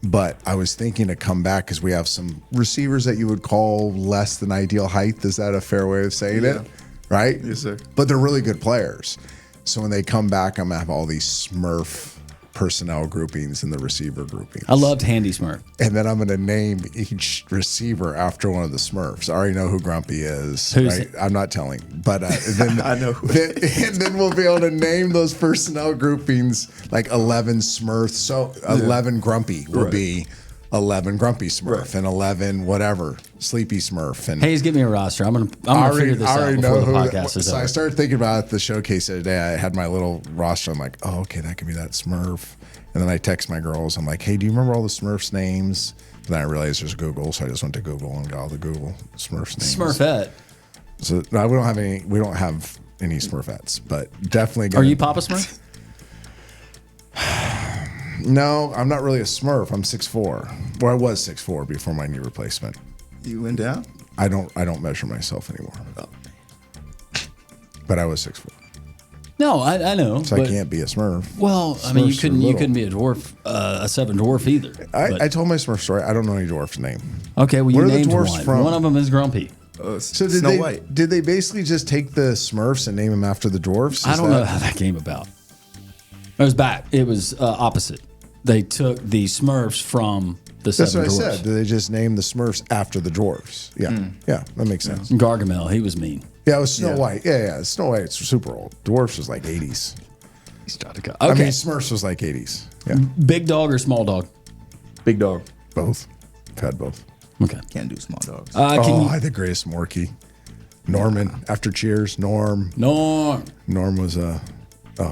But I was thinking to come back because we have some receivers that you would call less than ideal height. Is that a fair way of saying it? Right? Yes, sir. But they're really good players. So when they come back, I'm going to have all these Smurf personnel groupings in the receiver groupings. I loved Handy Smurf. And then I'm going to name each receiver after one of the Smurfs. I already know who Grumpy is. Who's right? I'm not telling. But then I know who and then we'll be able to name those personnel groupings like 11 Smurfs. So 11 Grumpy will be 11 Grumpy Smurf and 11 whatever Sleepy Smurf. And Hayes, give me a roster. I'm gonna figure this out before the podcast is over. So I started thinking about it at the showcase the other day. I had my little roster. I'm like, oh, okay, that could be that Smurf. And then I text my girls. I'm like, hey, do you remember all the Smurfs' names? And then I realized there's Google, so I just went to Google and got all the Google Smurfs names. Smurfette. So no, we don't have any Smurfettes, but definitely. Are you Papa Smurf? No, I'm not really a Smurf. I'm 6'4". Well, I was 6'4" before my knee replacement. You went down? I don't measure myself anymore. But I was 6'4". No, I know. So I can't be a Smurf. Well, I mean, you Smurfs couldn't be a dwarf, a 7 dwarf either. I told my Smurf story. I don't know any dwarf's name. Okay, well, Where you are the named dwarfs one. from? One of them is Grumpy. So Snow White. Did they basically just take the Smurfs and name them after the dwarfs? I don't know how that came about. It was opposite. They took the Smurfs from the 7 dwarfs. That's what I said. Did they just name the Smurfs after the dwarfs? Yeah. Yeah, that makes sense. Gargamel, he was mean. Yeah, it was Snow White. Yeah. Snow White's super old. Dwarfs was like 80s. Okay. I mean, Smurfs was like 80s. Yeah. Big dog or small dog? Big dog. Both. I've had both. Okay. Can't do small dogs. I had the greatest Morky. Norman, after Cheers, Norm was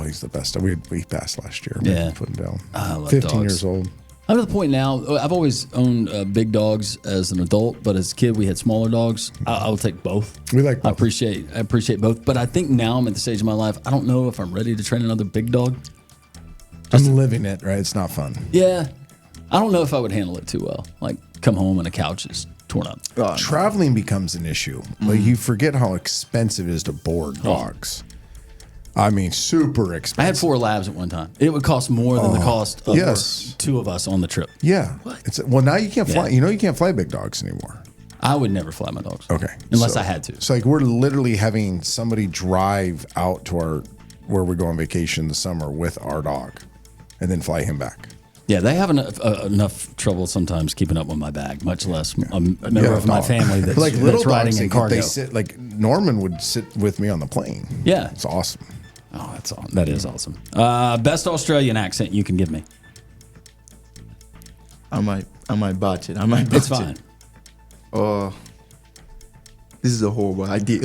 he's the best. We passed last year. Yeah. Put him down. I love 15 dogs. years old. I'm to the point now, I've always owned big dogs as an adult, but as a kid, we had smaller dogs. I will take both. We like both. I appreciate both. But I think now I'm at the stage of my life, I don't know if I'm ready to train another big dog. I'm living it, right? It's not fun. Yeah. I don't know if I would handle it too well. Like, come home and a couch is torn up. Traveling becomes an issue. Like, you forget how expensive it is to board dogs. I mean, super expensive. I had 4 labs at one time. It would cost more than the cost of yes. 2 of us on the trip. Yeah. Well, now you can't fly. Yeah. You know you can't fly big dogs anymore. I would never fly my dogs. Okay. Unless I had to. So like we're literally having somebody drive out to where we go on vacation in the summer with our dog and then fly him back. Yeah, they have enough trouble sometimes keeping up with my bag, much less a member of my family that's, like little that's riding dogs, in cargo. They sit, like Norman would sit with me on the plane. Yeah. It's awesome. Oh, that is awesome. Best Australian accent you can give me. I might botch it. It's fine. Oh, this is a horrible idea.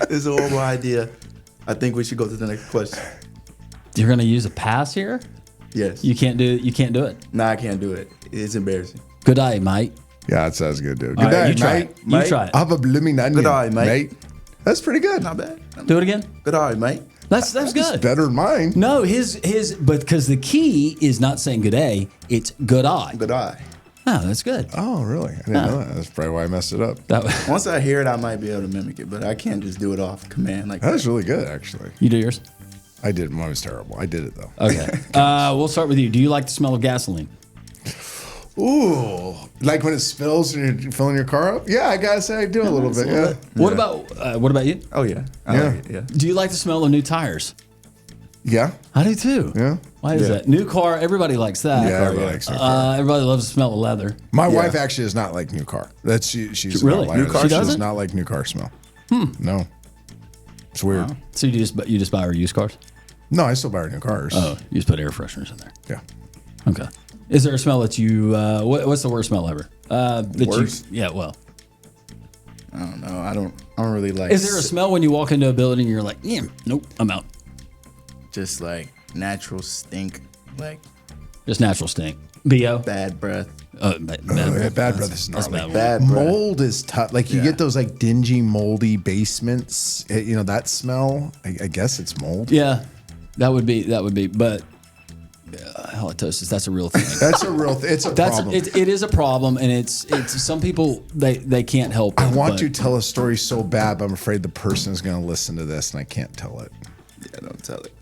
This is a horrible idea. I think we should go to the next question. You're gonna use a pass here? Yes. You can't do it. Nah, I can't do it. It's embarrassing. Good day, mate. Yeah, that sounds good, dude. All Good right, day, you try mate. it. You try it. Have a blooming onion, Good eye, mate. That's pretty good. Not bad. Do it again. Good eye, mate. That's good. Better than mine. No, but because the key is not saying good day, it's good eye. Good eye. Oh, that's good. Oh, really? I didn't know that. That's probably why I messed it up. Once I hear it, I might be able to mimic it, but I can't just do it off command like That that. was really good, actually. You do yours? I did. Mine was terrible. I did it, though. Okay. We'll start with you. Do you like the smell of gasoline? Ooh. Like when it spills and you're filling your car up? Yeah, I got to say I do a little bit. Yeah. What about you? Oh, yeah. I Yeah. like it, yeah. Do you like the smell of new tires? Yeah. I do too. Yeah. Why is Yeah. that? New car, everybody likes that. Yeah, everybody likes new car. Everybody loves the smell of leather. My wife actually does not like new car. She's Really? an outlier. New car She she does doesn't? not like new car smell. No. It's weird. So you just buy her used cars? No, I still buy her new cars. Oh, you just put air fresheners in there. Yeah. Okay. Is there a smell that you? What's the worst smell ever? Worst? Yeah. Well, I don't know. I don't really like. is there a smell when you walk into a building and you're like, yeah, nope, I'm out. just like natural stink, like Just natural stink. Bo. bad breath? Bad breath. Bad breath is That's gnarly. bad. Bad breath. Mold is tough. Like you Yeah. get those like dingy, moldy basements. That smell. I guess it's mold. Yeah, that would be. But halitosis, that's a real thing. That's a real. It's a problem. It is a problem, and it's some people they can't help it. I want but- to tell a story so bad, but I'm afraid the person is going to listen to this, and I can't tell it. Yeah, don't tell it.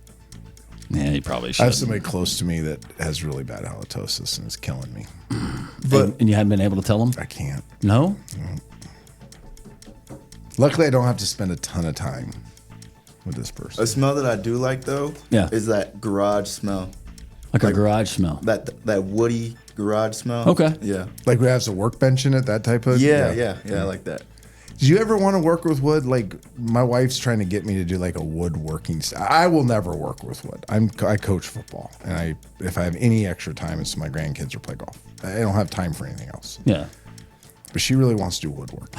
Yeah, you probably I should. have somebody close to me that has really bad halitosis, and it's killing me. And you haven't been able to tell them? I can't. No? Luckily, I don't have to spend a ton of time with this person. A smell that I do like though, Yeah. is that garage smell. Like a garage smell. That woody garage smell. Okay. Yeah. Like we have a workbench in it, that type of. Yeah, I like that. Do you ever want to work with wood? Like my wife's trying to get me to do like a woodworking. I will never work with wood. I coach football, and if I have any extra time, it's my grandkids or play golf. I don't have time for anything else. Yeah. But she really wants to do woodwork.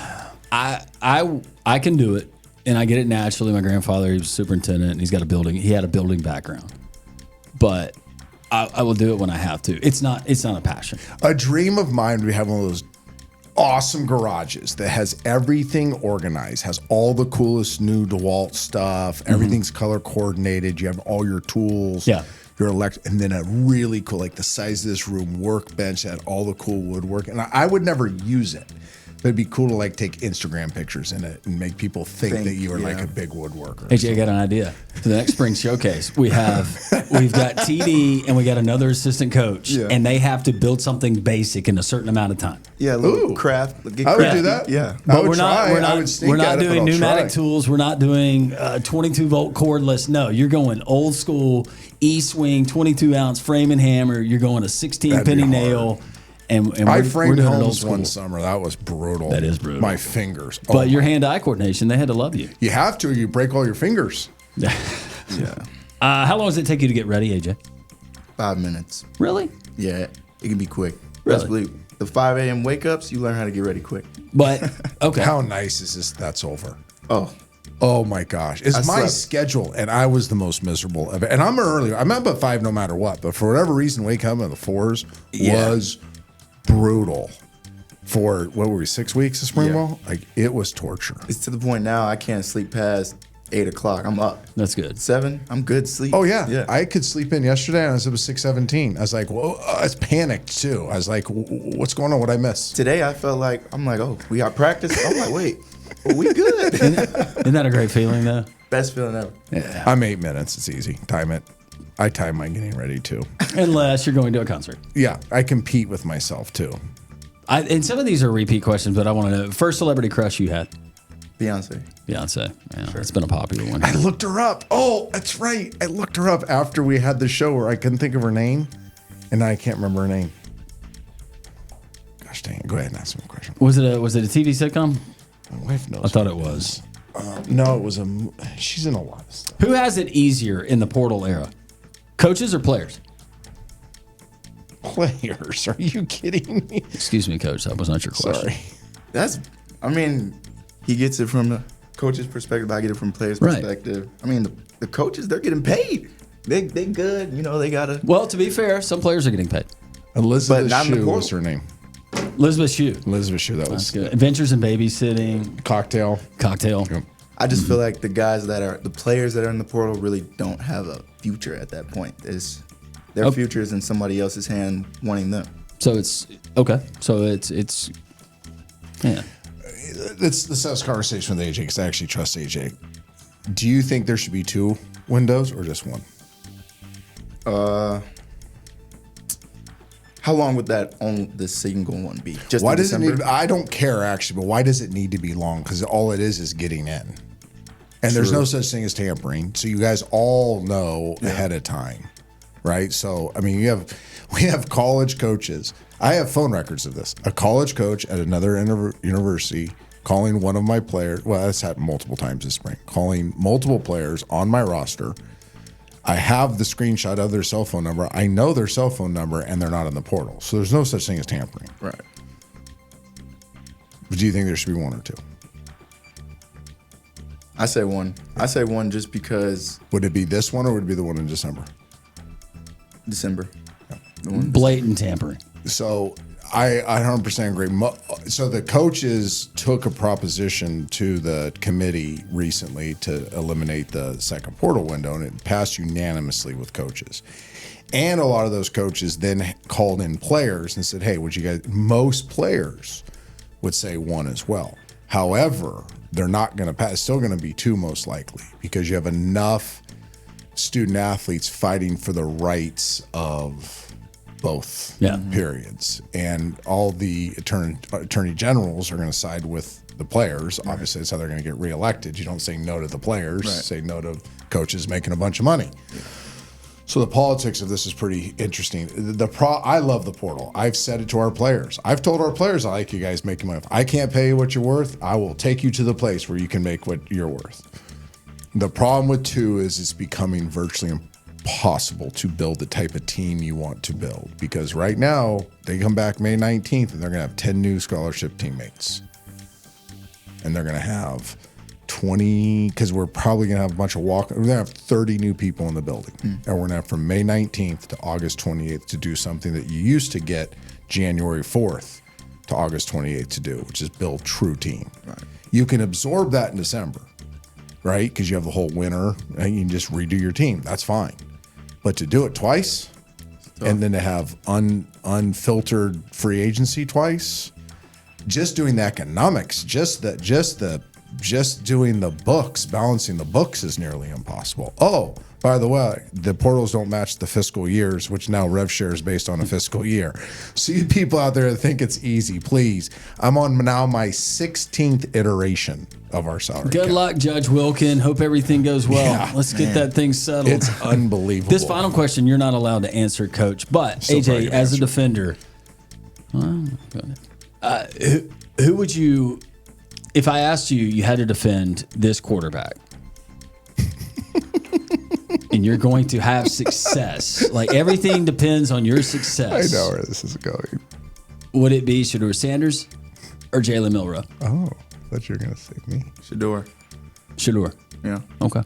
I can do it, and I get it naturally. My grandfather, he was superintendent, and he had a building background. But I will do it when I have to. It's not a passion. A dream of mine would be having one of those awesome garages that has everything organized, has all the coolest new DeWalt stuff. Everything's color coordinated. You have all your tools. Yeah. Your and then a really cool, like the size of this room, workbench that had all the cool woodwork. And I would never use it. But it'd be cool to like take Instagram pictures in it and make people think that you are like a big woodworker. AJ, I got an idea. For the next spring showcase, we've got TD and we got another assistant coach, and they have to build something basic in a certain amount of time. Yeah, a little craft. I would do that. Yeah. I But would we're not try. we're I would not sneak we're not at it, but doing I'll pneumatic try. tools. We're not doing 22 volt cordless. No, you're going old school E-swing 22 ounce frame and hammer. You're going a 16 That'd be penny hard. nail. And I we're framed doing it old homes school. one summer. That was brutal. That is brutal. My fingers. But your hand-eye coordination, they had to love you. You have to. You break all your fingers. Yeah. How long does it take you to get ready, AJ? 5 minutes. Really? Yeah, it can be quick. Really? Best believe. The 5 a.m. wake ups, you learn how to get ready quick. But okay. How nice is this? That's over. Oh, Oh my gosh. It's I my slept. schedule, and I was the most miserable of it. And I'm early. I'm up at 5 no matter what. But for whatever reason, waking up at the 4s was brutal. For, what were we, 6 weeks of spring Yeah. ball? Like, it was torture. it's to the point now I can't sleep past 8 o'clock. I'm up. That's good. 7, I'm good sleep. Oh, yeah. Yeah. I could sleep in yesterday, and it was 6:17. I was like, whoa, I was panicked, too. I was like, what's going on? What'd I miss? Today I felt like, I'm like, oh, we got practice? I'm like, wait, we good. Isn't that a great feeling, though? Best feeling ever. I'm 8 minutes. It's easy. Time it. I time my getting ready, too. Unless you're going to a concert. Yeah, I compete with myself, too. And some of these are repeat questions, but I want to know. First celebrity crush you had? Beyonce. Beyonce. Yeah, It's been a popular one. I looked her up. Oh, that's right. I looked her up after we had the show where I couldn't think of her name, and I can't remember her name. Gosh dang it. Go ahead and ask me a question. Was it a TV sitcom? My wife knows. I thought it was. No, it was she's in a lot of stuff. Who has it easier in the portal era? Coaches or players? Players. Are you kidding me? Excuse me, coach. That was not your question. Sorry. He gets it from the coach's perspective. I get it from players' Right. perspective. I mean, the coaches, they're getting paid. They good. You know, they got to. Well, to be fair, some players are getting paid. Elizabeth But not in the Shue portal. was her name. Elizabeth Shue. Elizabeth Shue, that was That's good. Adventures in Babysitting. Cocktail. Cocktail. I just feel like the players that are in the portal really don't have a future at that point. Their future is in somebody else's hand wanting them. So it's okay. So it's yeah. Let's have this conversation with AJ because I actually trust AJ. Do you think there should be 2 windows or just one? How long would the single one be? Just Why in does it December? need? I don't care actually, but why does it need to be long? Because all it is getting in, and there's no such thing as tampering. So you guys all know ahead of time, right? So I mean, we have college coaches. I have phone records of this. A college coach at another university calling one of my players. Well, that's happened multiple times this spring. Calling multiple players on my roster. I have the screenshot of their cell phone number. I know their cell phone number, and they're not in the portal. So there's no such thing as tampering. Right. But do you think there should be 1 or 2? I say one. I say one just because Would it be this one or would it be the one in December? December. Blatant tampering. So I 100% agree. So the coaches took a proposition to the committee recently to eliminate the second portal window, and it passed unanimously with coaches. And a lot of those coaches then called in players and said, hey, would you guys, most players would say 1 as well. However, they're not going to pass. It's still going to be 2 most likely because you have enough student athletes fighting for the rights of both periods. And all the attorney generals are going to side with the players. Right. Obviously, that's how they're going to get reelected. You don't say no to the players, say no to coaches making a bunch of money. Yeah. So the politics of this is pretty interesting. I love the portal. I've said it to our players. I've told our players, I like you guys making money. I can't pay you what you're worth. I will take you to the place where you can make what you're worth. The problem with 2 is it's becoming virtually impossible to build the type of team you want to build because right now they come back May 19th and they're going to have 10 new scholarship teammates. And they're going to have 20, because we're probably going to have a bunch of we're going to have 30 new people in the building. And we're going to have from May 19th to August 28th to do something that you used to get January 4th to August 28th to do, which is build true team. Right. You can absorb that in December, right? Because you have the whole winter and you can just redo your team. That's fine. But to do it twice and then to have unfiltered free agency twice, just doing the economics, just doing the books, balancing the books is nearly impossible. Oh, by the way, the portals don't match the fiscal years, which now RevShare is based on a fiscal year. So you people out there that think it's easy, please. I'm on now my 16th iteration of our salary Good cap. luck, Judge Wilkin. Hope everything goes well. Yeah, Let's get that thing settled. It's unbelievable. This final question, you're not allowed to answer, Coach. But Still AJ, as a defender, who would you, if I asked you, you had to defend this quarterback, and you're going to have success, like everything depends on your success. I know where this is going. Would it be Shedeur Sanders or Jalen Milroe? Oh, I thought you were going to say me. Shedeur. Shedeur. Yeah. Okay.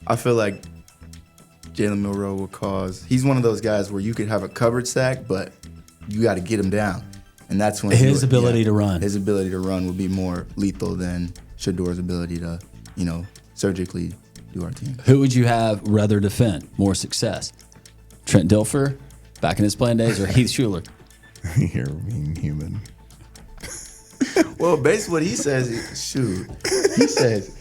I feel like Jalen Milroe will cause. He's one of those guys where you could have a coverage sack, but you got to get him down, and that's when His ability to run. His ability to run would be more lethal than Shedeur's ability to, surgically do our team. Who would you have rather defend? More success? Trent Dilfer, back in his playing days, or Heath Schuler? You're a mean human. Well, based on what he says, he says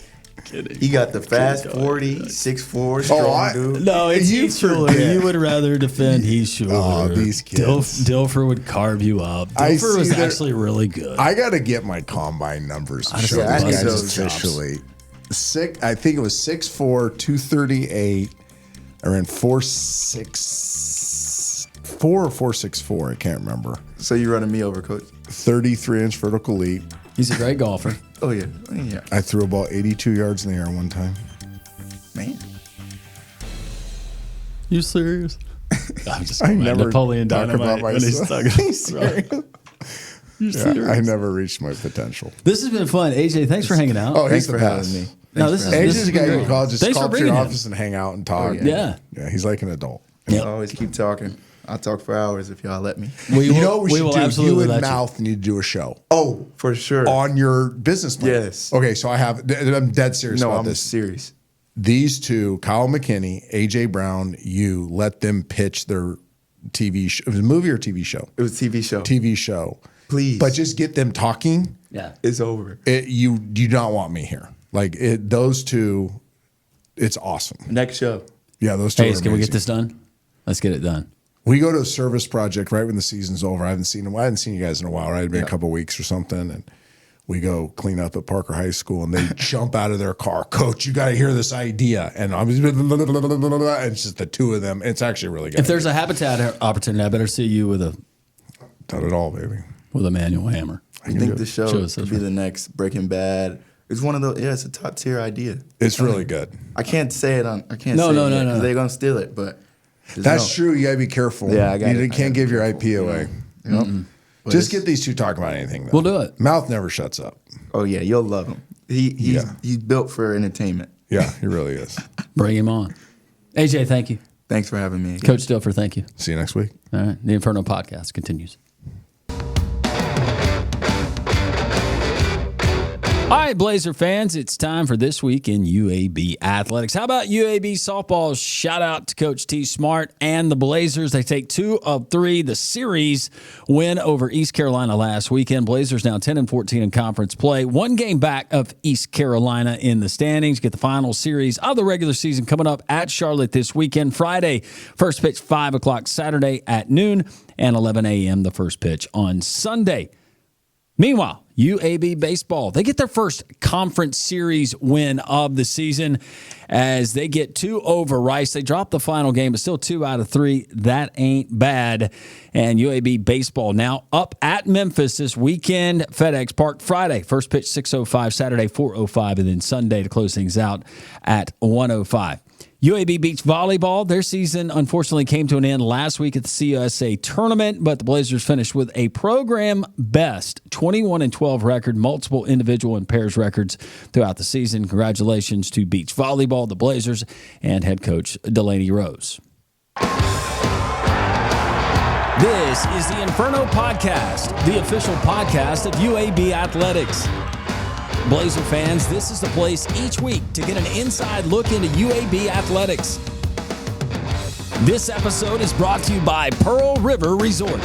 he got the fast 40, 6'4", strong dude. No, it's You Heath Schuler. forget. You would rather defend Heath Schuler. Oh, these kids. Dilfer would carve you up. I Dilfer was see that- actually really good. I got to get my combine numbers to I just show love these guys those chops. officially. I think it was 6'4", 238. I ran 4.64 or 4.64. I can't remember. So you're running me over, Coach? 33-inch vertical leap. He's a great golfer. Oh, yeah. Yeah. I threw about 82 yards in the air one time. Man. You serious? I'm just I never Napoleon talk Dynamite about when he's myself. stuck. You Yeah, serious? I never reached my potential. This has been fun. AJ, thanks for hanging out. Oh, he's Thanks the for best. having me. No, this is AJ's the guy been you great. call, just Thanks call for up to your bringing him. office and hang out and talk. Oh, Yeah. Yeah, he's like an adult. Yep. Always keep talking. I'll talk for hours if y'all let me. We You know what we should will do? absolutely You and let Mouth need to do a show Oh, for sure. on your business plan. Yes. Okay, so I'm dead serious No, about I'm this. serious. These two, Kyle McKinney, AJ Brown, you let them pitch their TV show. It was a movie or TV show? It was a TV show. TV show. Please. But just get them talking. Yeah. It's over. You do not want me here. Like those two, it's awesome. Next show. Yeah, those two. Hey, are can we amazing. get this done? Let's get it done. We go to a service project right when the season's over. I haven't seen you guys in a while. Right? It's been a couple of weeks or something, and we go clean up at Parker High School, and they jump out of their car. Coach, you got to hear this idea, and I was. It's just the two of them. It's actually really good. If there's a habitat opportunity, I better see you with a Not at all, baby. manual hammer. I think the show Show us could this be one. the next Breaking Bad. It's one of those. Yeah, it's a top tier idea. It's really good. I can't say it on. I can't. No, say no, it no, yet, no. 'cause they're gonna steal it. But just That's know. true. You got to be careful. Yeah, I got You it. can't give your IP away. Yep. But Just it's- get these two talking about anything. Though. We'll do it. Mouth never shuts up. Oh yeah, you'll love him. He's built for entertainment. Yeah, he really is. Bring him on. AJ, thank you. Thanks for having me. Again. Coach Dilfer, thank you. See you next week. All right. The Inferno podcast continues. All right, Blazer fans, it's time for This Week in UAB Athletics. How about UAB softball? Shout out to Coach T. Smart and the Blazers. They take 2 of 3. The series win over East Carolina last weekend. Blazers now 10-14 in conference play. 1 game back of East Carolina in the standings. Get the final series of the regular season coming up at Charlotte this weekend. Friday, first pitch 5 o'clock. Saturday at noon, and 11 a.m. the first pitch on Sunday. Meanwhile, UAB baseball, they get their first conference series win of the season as they get 2 over Rice. They dropped the final game, but still 2 out of 3. That ain't bad. And UAB baseball now up at Memphis this weekend. FedEx Park Friday, first pitch 6:05, Saturday 4:05, and then Sunday to close things out at 1:05. UAB beach volleyball, their season unfortunately came to an end last week at the CUSA tournament, but the Blazers finished with a program best 21-12 record, multiple individual and pairs records throughout the season. Congratulations to beach volleyball, the Blazers, and head coach Delaney Rose. This is the Inferno Podcast, the official podcast of UAB Athletics. Blazer fans, this is the place each week to get an inside look into UAB athletics. This episode is brought to you by Pearl River Resort.